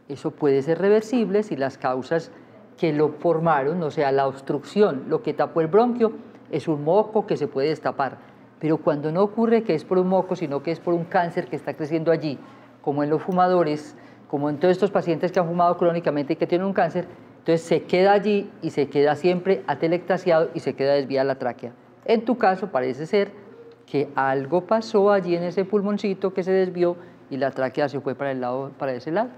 Eso puede ser reversible si las causas que lo formaron, o sea, la obstrucción, lo que tapó el bronquio, es un moco que se puede destapar. Pero cuando no ocurre que es por un moco, sino que es por un cáncer que está creciendo allí, como en los fumadores, como en todos estos pacientes que han fumado crónicamente y que tienen un cáncer, entonces se queda allí y se queda siempre atelectasiado y se queda desviada la tráquea. En tu caso parece ser que algo pasó allí en ese pulmoncito que se desvió y la tráquea se fue para ese lado.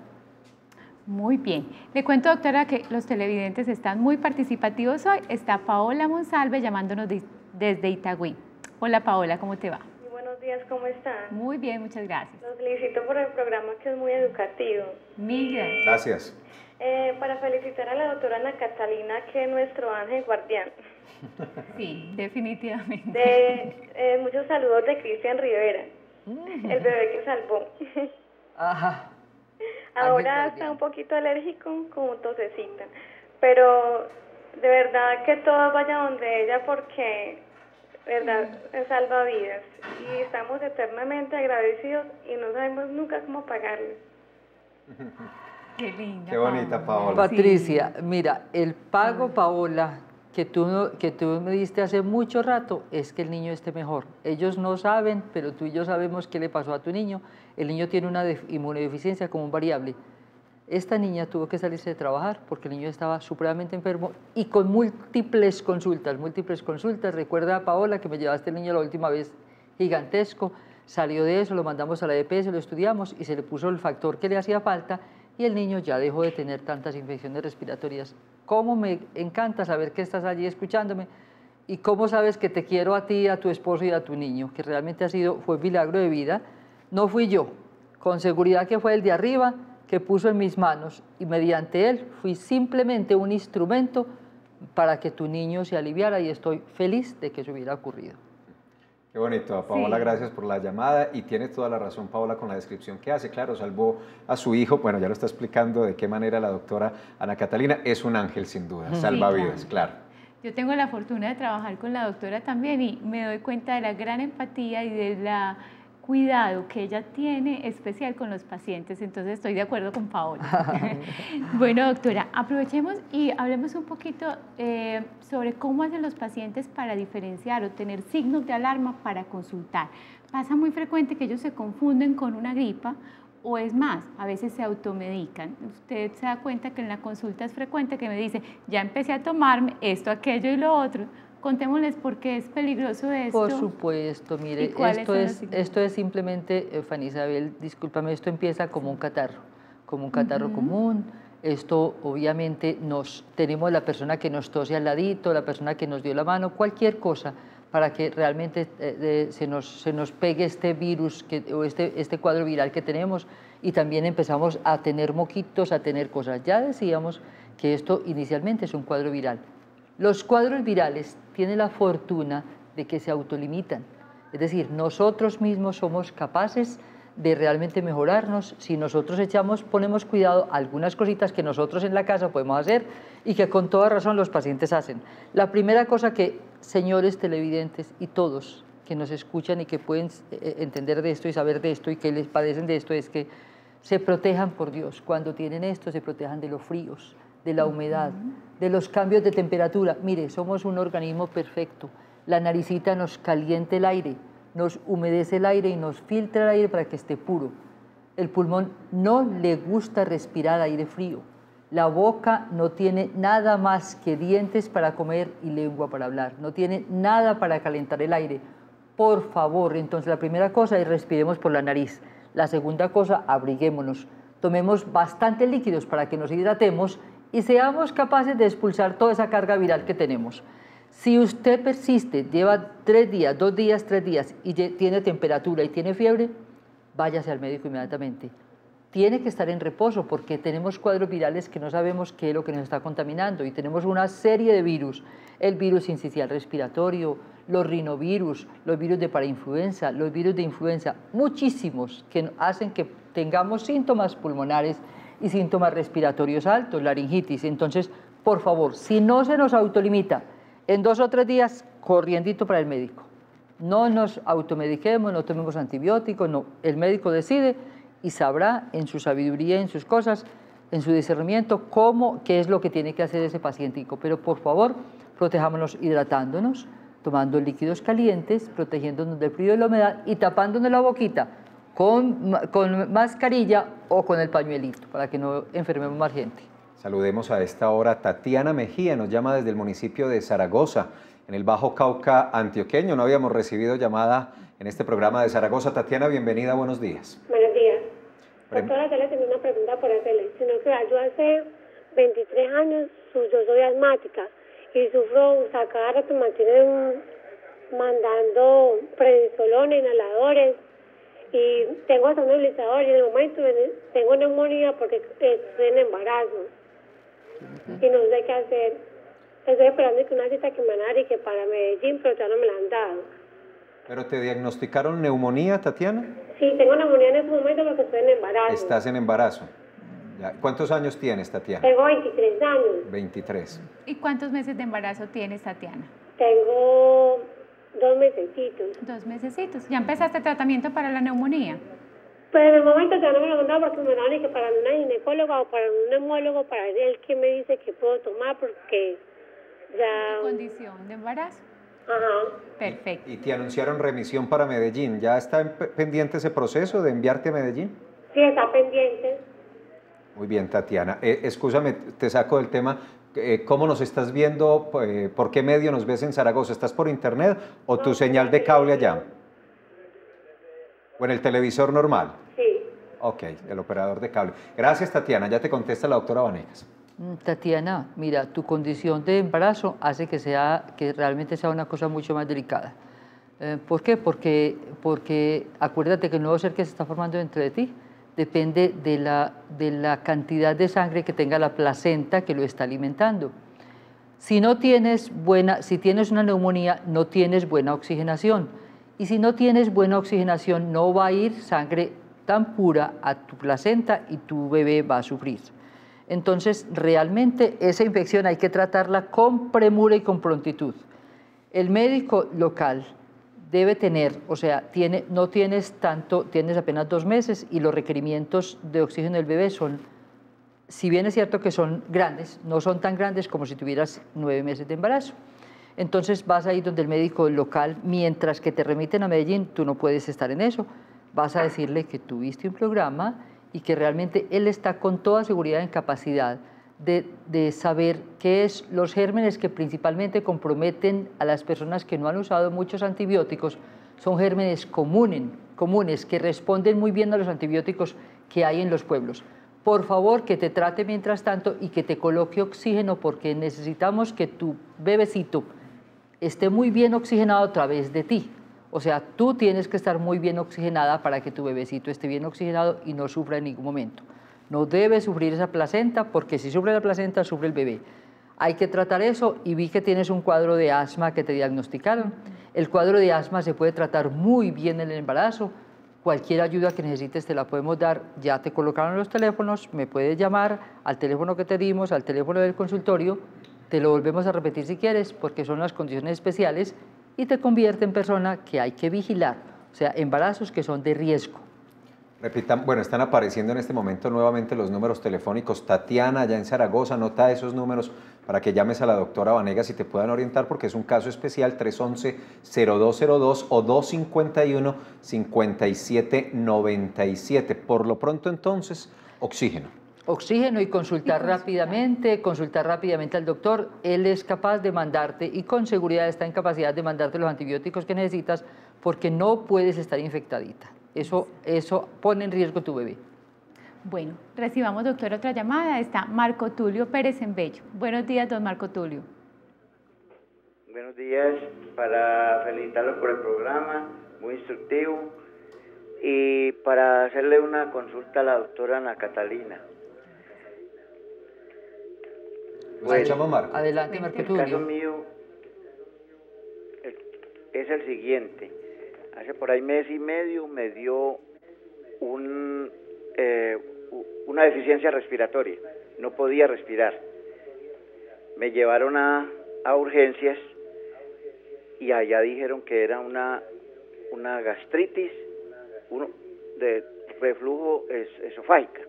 Muy bien. Le cuento, doctora, que los televidentes están muy participativos hoy. Está Paola Monsalve llamándonos desde Itagüí. Hola, Paola, ¿cómo te va? Muy buenos días, ¿cómo están? Muy bien, muchas gracias. Los felicito por el programa, que es muy educativo. Mil gracias. Gracias. Para felicitar a la doctora Ana Catalina, que es nuestro ángel guardián. Sí, definitivamente. Muchos saludos de Cristian Rivera, el bebé que salvó. Ajá. Ahora está un poquito alérgico, como tosecita, pero de verdad que todo vaya donde ella, porque verdad, salva vidas. Y estamos eternamente agradecidos y no sabemos nunca cómo pagarles. Qué linda. Qué bonita, Paola. Patricia, mira, el pago, Paola, que tú me diste hace mucho rato, es que el niño esté mejor. Ellos no saben, pero tú y yo sabemos qué le pasó a tu niño. El niño tiene una inmunodeficiencia como un variable. Esta niña tuvo que salirse de trabajar porque el niño estaba supremamente enfermo y con múltiples consultas. Recuerda, Paola, que me llevaste el niño la última vez, gigantesco. Salió de eso, lo mandamos a la EPS, lo estudiamos y se le puso el factor que le hacía falta y el niño ya dejó de tener tantas infecciones respiratorias. Cómo me encanta saber que estás allí escuchándome y cómo sabes que te quiero a ti, a tu esposo y a tu niño, que realmente fue milagro de vida. No fui yo, con seguridad que fue el de arriba que puso en mis manos y mediante él fui simplemente un instrumento para que tu niño se aliviara y estoy feliz de que eso hubiera ocurrido. Qué bonito, Paola, Sí. Gracias por la llamada y tienes toda la razón, Paola, con la descripción que hace. Claro, salvó a su hijo, bueno, ya lo está explicando de qué manera la doctora Ana Catalina es un ángel sin duda, Sí, salva vidas, claro. Yo tengo la fortuna de trabajar con la doctora también y me doy cuenta de la gran empatía y de la cuidado que ella tiene especial con los pacientes, entonces estoy de acuerdo con Paola. Bueno, doctora, aprovechemos y hablemos un poquito sobre cómo hacen los pacientes para diferenciar o tener signos de alarma para consultar. Pasa muy frecuente que ellos se confunden con una gripa o es más, a veces se automedican. Usted se da cuenta que en la consulta es frecuente que me dice, ya empecé a tomarme esto, aquello y lo otro. Contémosles por qué es peligroso esto. Por supuesto, mire, esto es simplemente, Fanny Isabel, discúlpame, esto empieza como un catarro común. Esto obviamente tenemos la persona que nos tose al ladito, la persona que nos dio la mano, cualquier cosa para que realmente se nos pegue este virus o este cuadro viral que tenemos y también empezamos a tener moquitos, a tener cosas. Ya decíamos que esto inicialmente es un cuadro viral. Los cuadros virales tienen la fortuna de que se autolimitan, es decir, nosotros mismos somos capaces de realmente mejorarnos si nosotros ponemos cuidado a algunas cositas que nosotros en la casa podemos hacer y que con toda razón los pacientes hacen. La primera cosa que, señores televidentes y todos que nos escuchan y que pueden entender de esto y saber de esto y que les padecen de esto es que se protejan por Dios. Cuando tienen esto, se protejan de los fríos, de la humedad, de los cambios de temperatura. Mire, somos un organismo perfecto. La naricita nos calienta el aire, nos humedece el aire y nos filtra el aire para que esté puro. El pulmón no le gusta respirar aire frío. La boca no tiene nada más que dientes para comer y lengua para hablar. No tiene nada para calentar el aire. Por favor, entonces la primera cosa es respiremos por la nariz. La segunda cosa, abriguémonos. Tomemos bastantes líquidos para que nos hidratemos y seamos capaces de expulsar toda esa carga viral que tenemos. Si usted persiste, lleva 3 días, 2 días, 3 días y tiene temperatura y tiene fiebre, váyase al médico inmediatamente. Tiene que estar en reposo porque tenemos cuadros virales que no sabemos qué es lo que nos está contaminando y tenemos una serie de virus, el virus sincicial respiratorio, los rinovirus, los virus de parainfluenza, los virus de influenza, muchísimos que hacen que tengamos síntomas pulmonares y síntomas respiratorios altos, laringitis. Entonces, por favor, si no se nos autolimita, en 2 o 3 días, corriendito para el médico. No nos automediquemos, no tomemos antibióticos, no. El médico decide y sabrá en su sabiduría, en sus cosas, en su discernimiento, qué es lo que tiene que hacer ese pacientico. Pero por favor, protejámonos hidratándonos, tomando líquidos calientes, protegiéndonos del frío y la humedad y tapándonos la boquita con mascarilla o con el pañuelito para que no enfermemos más gente. Saludemos a esta hora Tatiana Mejía, nos llama desde el municipio de Zaragoza, en el Bajo Cauca antioqueño. No habíamos recibido llamada en este programa de Zaragoza. Tatiana, bienvenida, buenos días. Buenos días. Doctora, yo le tengo una pregunta por hacerle. Sino que yo hace 23 años, yo soy asmática y sufro, o sea, cada rato me mantienen mandando prednisolona, inhaladores y tengo hasta un nebulizador y en el momento tengo neumonía porque estoy en embarazo y no sé qué hacer. Estoy esperando que una cita que me van a dar y que para Medellín, pero ya no me la han dado. ¿Pero te diagnosticaron neumonía, Tatiana? Sí, tengo neumonía en este momento porque estoy en embarazo. Estás en embarazo. Ya. ¿Cuántos años tienes, Tatiana? Tengo 23 años. 23. ¿Y cuántos meses de embarazo tienes, Tatiana? Tengo 2 mesecitos. 2 mesecitos. ¿Ya empezaste tratamiento para la neumonía? Pues en el momento ya no me lo han dado porque me daban que para una ginecóloga o para un neumólogo, para él que me dice que puedo tomar porque ya... ¿Condición de embarazo? Ajá. Perfecto. Y te anunciaron remisión para Medellín. ¿Ya está pendiente ese proceso de enviarte a Medellín? Sí, está pendiente. Muy bien, Tatiana. Excúsame, te saco del tema. ¿Cómo nos estás viendo? ¿Por qué medio nos ves en Zaragoza? ¿Estás por internet o tu señal de cable allá? ¿O en el televisor normal? Sí. Ok, el operador de cable. Gracias, Tatiana. Ya te contesta la doctora Vanegas. Tatiana, mira, tu condición de embarazo hace que realmente sea una cosa mucho más delicada. ¿Por qué? Porque acuérdate que el nuevo ser que se está formando dentro de ti depende de la cantidad de sangre que tenga la placenta que lo está alimentando. Si tienes una neumonía, no tienes buena oxigenación. Y si no tienes buena oxigenación, no va a ir sangre tan pura a tu placenta y tu bebé va a sufrir. Entonces, realmente esa infección hay que tratarla con premura y con prontitud. El médico local debe tener, no tienes tanto, tienes apenas 2 meses y los requerimientos de oxígeno del bebé son, si bien es cierto que son grandes, no son tan grandes como si tuvieras 9 meses de embarazo. Entonces vas a ir donde el médico local, mientras que te remiten a Medellín, tú no puedes estar en eso. Vas a decirle que tuviste un programa y que realmente él está con toda seguridad en capacidad de saber qué es los gérmenes que principalmente comprometen a las personas que no han usado muchos antibióticos. Son gérmenes comunes que responden muy bien a los antibióticos que hay en los pueblos. Por favor, que te trate mientras tanto y que te coloque oxígeno, porque necesitamos que tu bebecito esté muy bien oxigenado a través de ti. O sea, tú tienes que estar muy bien oxigenada para que tu bebecito esté bien oxigenado y no sufra en ningún momento. No debe sufrir esa placenta, porque si sufre la placenta, sufre el bebé. Hay que tratar eso, y vi que tienes un cuadro de asma que te diagnosticaron. El cuadro de asma se puede tratar muy bien en el embarazo. Cualquier ayuda que necesites te la podemos dar. Ya te colocaron los teléfonos, me puedes llamar al teléfono que te dimos, al teléfono del consultorio. Te lo volvemos a repetir si quieres, porque son las condiciones especiales y te convierte en persona que hay que vigilar. O sea, embarazos que son de riesgo. Repitan, bueno, están apareciendo en este momento nuevamente los números telefónicos. Tatiana, allá en Zaragoza, anota esos números para que llames a la doctora Vanegas y te puedan orientar, porque es un caso especial, 311-0202 o 251-5797. Por lo pronto, entonces, oxígeno. Oxígeno y consultar rápidamente al doctor. Él es capaz de mandarte, y con seguridad está en capacidad de mandarte los antibióticos que necesitas, porque no puedes estar infectadita. Eso pone en riesgo tu bebé. Bueno, recibamos, doctor, otra llamada. Está Marco Tulio Pérez en Bello. Buenos días, don Marco Tulio. Buenos días, para felicitarlo por el programa, muy instructivo, y para hacerle una consulta a la doctora Ana Catalina. Marco. Adelante, Marco Tulio. El caso mío es el siguiente. Hace por ahí mes y medio me dio una deficiencia respiratoria. No podía respirar. Me llevaron a urgencias y allá dijeron que era una gastritis de reflujo esofágica.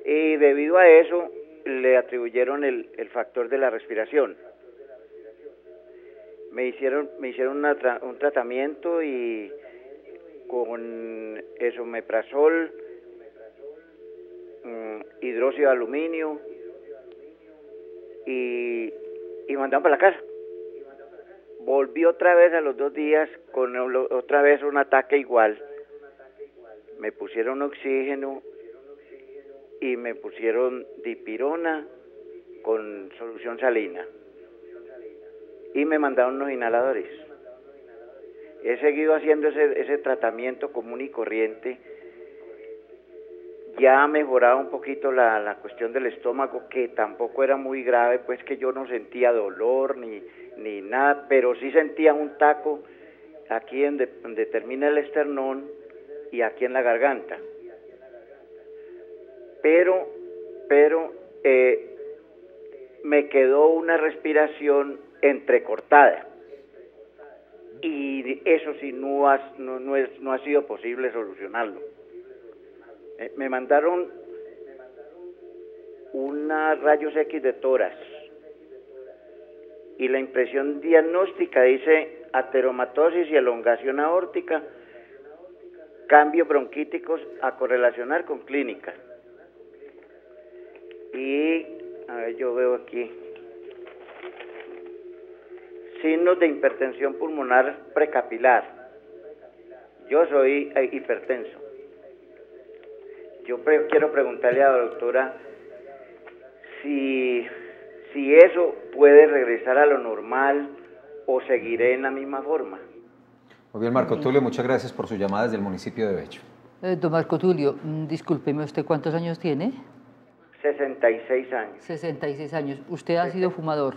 Y debido a eso le atribuyeron el factor de la respiración. Me hicieron un tratamiento y con esomeprazol, hidróxido de aluminio y mandaron para la casa. Volví otra vez a los 2 días con otra vez un ataque igual. Me pusieron oxígeno y me pusieron dipirona con solución salina. Y me mandaron unos inhaladores. He seguido haciendo ese tratamiento común y corriente. Ya ha mejorado un poquito la cuestión del estómago, que tampoco era muy grave, pues que yo no sentía dolor ni nada, pero sí sentía un taco aquí donde termina el esternón y aquí en la garganta. Pero me quedó una respiración entrecortada. y eso sí no ha sido posible solucionarlo. Me mandaron unos rayos X de tórax y la impresión diagnóstica dice ateromatosis y elongación aórtica, cambios bronquíticos a correlacionar con clínica. Y a ver, yo veo aquí signos de hipertensión pulmonar precapilar. Yo soy hipertenso. Yo quiero preguntarle a la doctora si eso puede regresar a lo normal o seguiré en la misma forma. Muy bien, Marco Tulio, muchas gracias por su llamada desde el municipio de Becho. Don Marco Tulio, discúlpeme, ¿usted cuántos años tiene? 66 años. 66 años. ¿Usted ha sido fumador?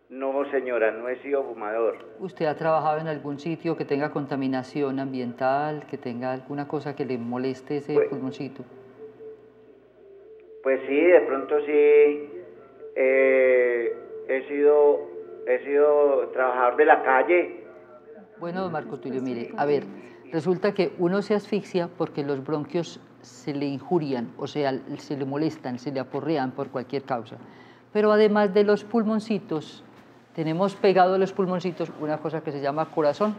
No, señora, no he sido fumador. ¿Usted ha trabajado en algún sitio que tenga contaminación ambiental, que tenga alguna cosa que le moleste ese pulmoncito? Pues sí, de pronto sí. He sido trabajador de la calle. Bueno, don Marco Tulio, mire, a ver, resulta que uno se asfixia porque los bronquios se le injurian, o sea, se le molestan, se le aporrean por cualquier causa. Pero además de los pulmoncitos, tenemos pegado a los pulmoncitos una cosa que se llama corazón.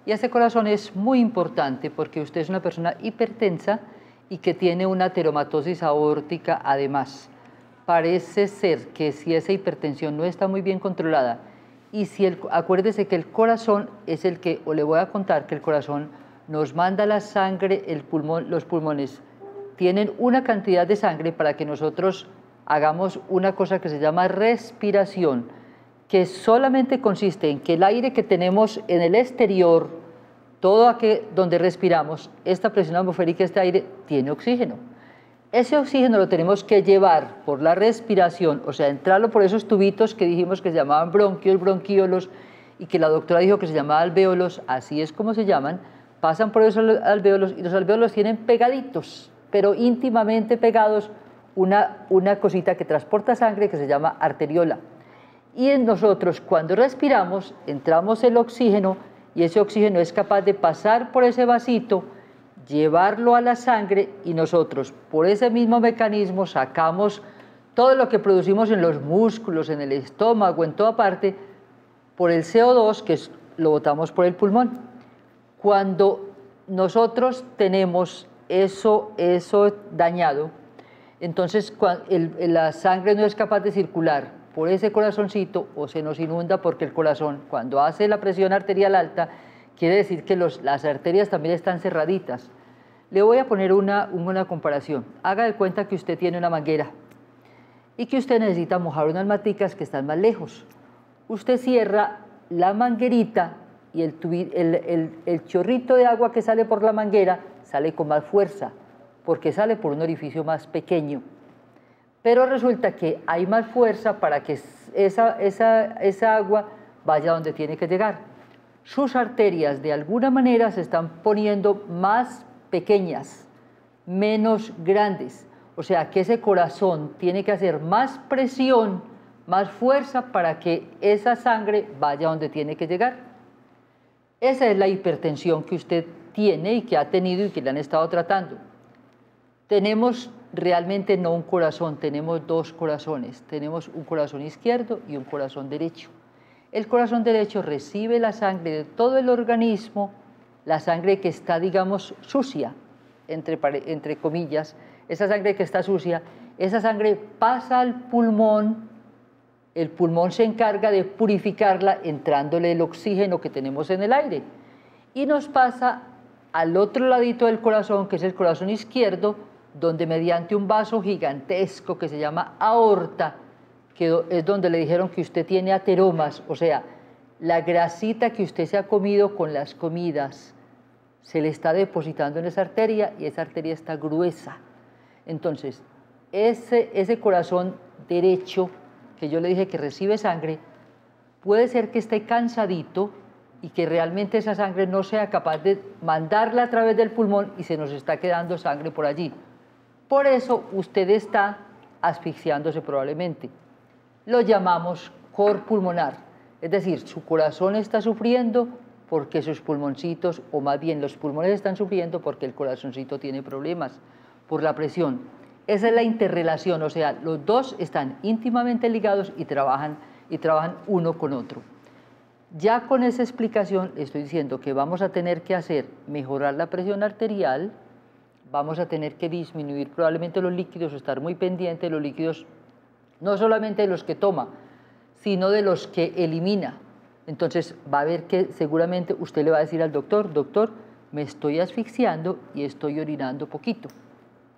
Y ese corazón es muy importante porque usted es una persona hipertensa y que tiene una ateromatosis aórtica además. Parece ser que si esa hipertensión no está muy bien controlada y acuérdese que el corazón es el que, o le voy a contar que el corazón nos manda la sangre, los pulmones tienen una cantidad de sangre para que nosotros hagamos una cosa que se llama respiración, que solamente consiste en que el aire que tenemos en el exterior, todo aquí donde respiramos, esta presión atmosférica, este aire, tiene oxígeno. Ese oxígeno lo tenemos que llevar por la respiración, o sea, entrarlo por esos tubitos que dijimos que se llamaban bronquios, bronquiolos, y que la doctora dijo que se llamaba alvéolos, así es como se llaman, pasan por esos alvéolos, y los alvéolos tienen pegaditos, pero íntimamente pegados, una cosita que transporta sangre que se llama arteriola. Y en nosotros, cuando respiramos, entramos el oxígeno, y ese oxígeno es capaz de pasar por ese vasito, llevarlo a la sangre, y nosotros por ese mismo mecanismo sacamos todo lo que producimos en los músculos, en el estómago, en toda parte, por el CO2 que lo botamos por el pulmón. Cuando nosotros tenemos eso dañado, entonces la sangre no es capaz de circular por ese corazoncito o se nos inunda porque el corazón, cuando hace la presión arterial alta, quiere decir que las arterias también están cerraditas. Le voy a poner una comparación. Haga de cuenta que usted tiene una manguera y que usted necesita mojar unas maticas que están más lejos. Usted cierra la manguerita y el chorrito de agua que sale por la manguera sale con más fuerza porque sale por un orificio más pequeño. Pero resulta que hay más fuerza para que esa agua vaya donde tiene que llegar. Sus arterias de alguna manera se están poniendo más pequeñas, menos grandes. O sea que ese corazón tiene que hacer más presión, más fuerza para que esa sangre vaya donde tiene que llegar. Esa es la hipertensión que usted tiene y que ha tenido y que le han estado tratando. Tenemos realmente no un corazón, tenemos dos corazones. Tenemos un corazón izquierdo y un corazón derecho. El corazón derecho recibe la sangre de todo el organismo, la sangre que está, digamos, sucia, entre comillas, esa sangre que está sucia, esa sangre pasa al pulmón, el pulmón se encarga de purificarla entrándole el oxígeno que tenemos en el aire y nos pasa al otro ladito del corazón, que es el corazón izquierdo, donde mediante un vaso gigantesco que se llama aorta, que es donde le dijeron que usted tiene ateromas, o sea, la grasita que usted se ha comido con las comidas se le está depositando en esa arteria y esa arteria está gruesa. Entonces, ese corazón derecho, que yo le dije que recibe sangre, puede ser que esté cansadito y que realmente esa sangre no sea capaz de mandarla a través del pulmón y se nos está quedando sangre por allí. Por eso usted está asfixiándose probablemente. Lo llamamos cor pulmonar. Es decir, su corazón está sufriendo porque sus pulmoncitos, o más bien los pulmones están sufriendo porque el corazoncito tiene problemas por la presión. Esa es la interrelación, o sea, los dos están íntimamente ligados y trabajan uno con otro. Ya con esa explicación estoy diciendo que vamos a tener que mejorar la presión arterial, vamos a tener que disminuir probablemente los líquidos, estar muy pendiente de los líquidos, no solamente de los que toma, sino de los que elimina. Entonces va a ver que seguramente usted le va a decir al doctor, doctor, me estoy asfixiando y estoy orinando poquito.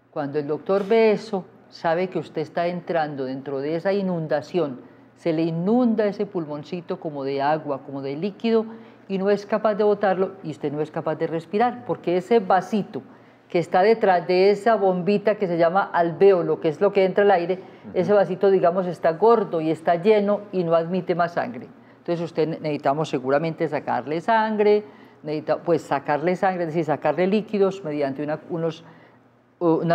Cuando el doctor ve eso, sabe que usted está entrando dentro de esa inundación, se le inunda ese pulmoncito como de agua, como de líquido, y no es capaz de botarlo y usted no es capaz de respirar, porque ese vasito que está detrás de esa bombita que se llama alvéolo, que es lo que entra al aire, ese vasito, digamos, está gordo y está lleno y no admite más sangre. Entonces necesitamos seguramente sacarle sangre, es decir, sacarle líquidos mediante unas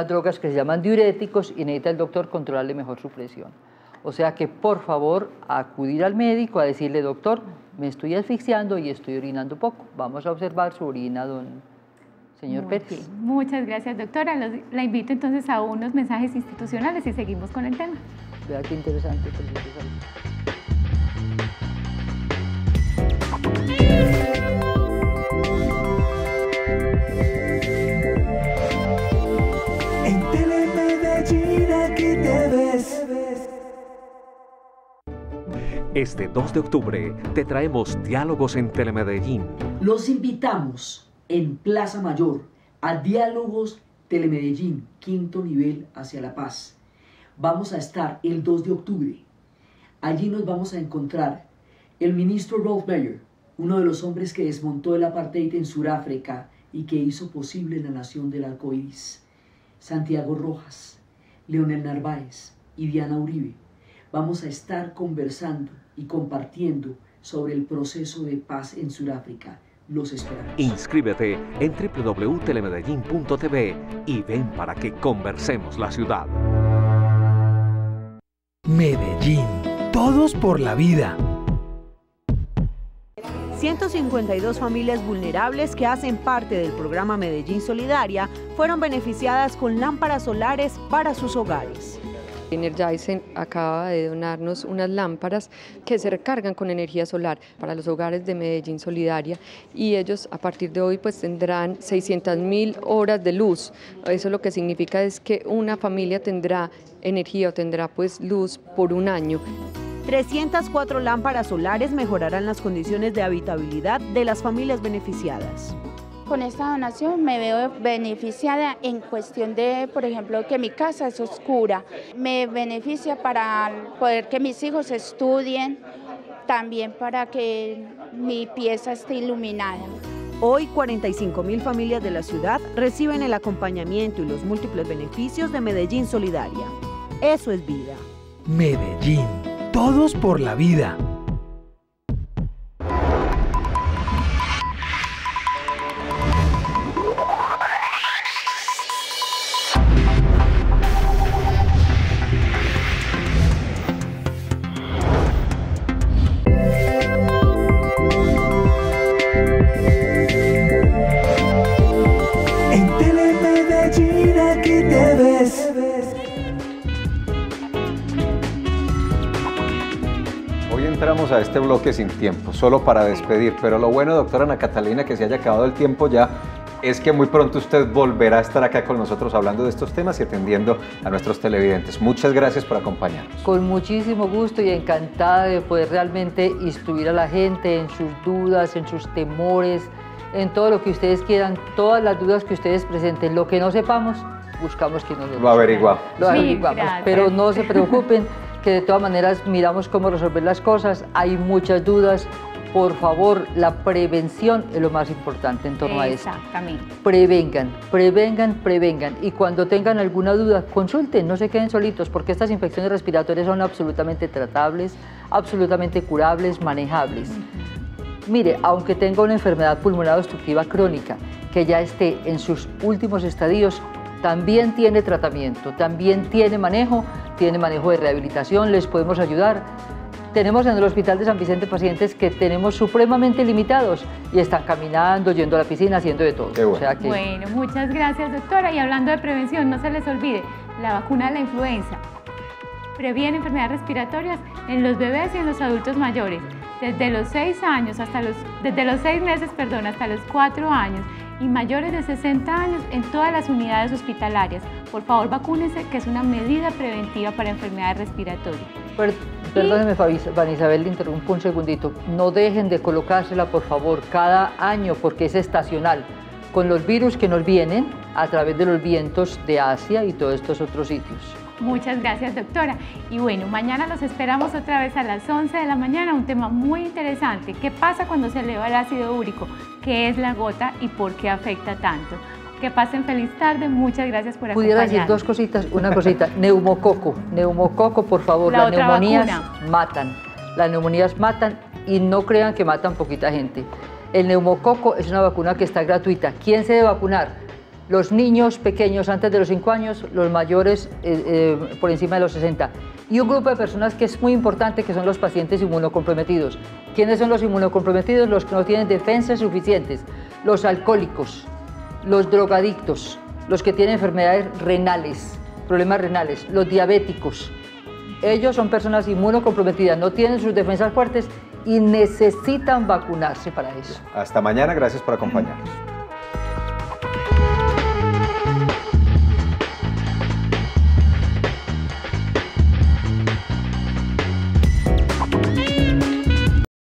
drogas que se llaman diuréticos y necesita el doctor controlarle mejor su presión. O sea que, por favor, acudir al médico a decirle, doctor, me estoy asfixiando y estoy orinando poco. Vamos a observar su orina, señor Pérez. Bien. Muchas gracias, doctora. La invito entonces a unos mensajes institucionales y seguimos con el tema. Vea qué interesante. En Telemedellín aquí te ves. Este 2 de octubre te traemos Diálogos en Telemedellín. Los invitamos en Plaza Mayor a Diálogos Telemedellín, 5º nivel hacia la paz. Vamos a estar el 2 de octubre. Allí nos vamos a encontrar el ministro Rolf Meyer, uno de los hombres que desmontó el apartheid en Sudáfrica y que hizo posible la nación del arco iris, Santiago Rojas, Leonel Narváez y Diana Uribe. Vamos a estar conversando y compartiendo sobre el proceso de paz en Sudáfrica. Los esperamos. Inscríbete en www.telemedellin.tv y ven para que conversemos la ciudad. Medellín, todos por la vida. 152 familias vulnerables que hacen parte del programa Medellín Solidaria fueron beneficiadas con lámparas solares para sus hogares. Energizen acaba de donarnos unas lámparas que se recargan con energía solar para los hogares de Medellín Solidaria y ellos a partir de hoy pues tendrán 600.000 horas de luz. Eso lo que significa es que una familia tendrá energía o tendrá pues luz por un año. 304 lámparas solares mejorarán las condiciones de habitabilidad de las familias beneficiadas. Con esta donación me veo beneficiada en cuestión de, por ejemplo, que mi casa es oscura. Me beneficia para poder que mis hijos estudien, también para que mi pieza esté iluminada. Hoy 45.000 familias de la ciudad reciben el acompañamiento y los múltiples beneficios de Medellín Solidaria. Eso es vida. Medellín, todos por la vida. Entramos a este bloque sin tiempo, solo para despedir, pero lo bueno, doctora Ana Catalina, que se haya acabado el tiempo ya, es que muy pronto usted volverá a estar acá con nosotros hablando de estos temas y atendiendo a nuestros televidentes. Muchas gracias por acompañarnos. Con muchísimo gusto y encantada de poder realmente instruir a la gente en sus dudas, en sus temores, en todo lo que ustedes quieran, todas las dudas que ustedes presenten. Lo que no sepamos, buscamos que nos lo averiguamos. Lo averiguamos, pero no se preocupen, que de todas maneras miramos cómo resolver las cosas. Hay muchas dudas. Por favor, la prevención es lo más importante en torno a esto. Exactamente. Prevengan. Y cuando tengan alguna duda, consulten, no se queden solitos, porque estas infecciones respiratorias son absolutamente tratables, absolutamente curables, manejables. Mire, aunque tenga una enfermedad pulmonar obstructiva crónica, que ya esté en sus últimos estadios, también tiene tratamiento, también tiene manejo de rehabilitación, les podemos ayudar. Tenemos en el Hospital de San Vicente pacientes que tenemos supremamente limitados y están caminando, yendo a la piscina, haciendo de todo. Qué bueno. O sea que... Bueno, muchas gracias, doctora. Y hablando de prevención, no se les olvide, la vacuna de la influenza previene enfermedades respiratorias en los bebés y en los adultos mayores, desde los 6 meses hasta los 4 años y mayores de 60 años en todas las unidades hospitalarias. Por favor, vacúnense, que es una medida preventiva para enfermedades respiratorias. Perdóneme, Fanny Isabel, le interrumpo un segundito. No dejen de colocársela, por favor, cada año, porque es estacional, con los virus que nos vienen a través de los vientos de Asia y todos estos otros sitios. Muchas gracias, doctora. Y bueno, mañana los esperamos otra vez a las 11 de la mañana, un tema muy interesante. ¿Qué pasa cuando se eleva el ácido úrico? ¿Qué es la gota y por qué afecta tanto? Que pasen feliz tarde, muchas gracias por acompañarnos. Pudiera decir dos cositas, una cosita, neumococo, por favor, las neumonías matan, las neumonías matan y no crean que matan poquita gente. El neumococo es una vacuna que está gratuita. ¿Quién se debe vacunar? Los niños pequeños antes de los 5 años, los mayores por encima de los 60. Y un grupo de personas que es muy importante, que son los pacientes inmunocomprometidos. ¿Quiénes son los inmunocomprometidos? Los que no tienen defensas suficientes, los alcohólicos, los drogadictos, los que tienen enfermedades renales, problemas renales, los diabéticos. Ellos son personas inmunocomprometidas, no tienen sus defensas fuertes y necesitan vacunarse para eso. Hasta mañana, gracias por acompañarnos.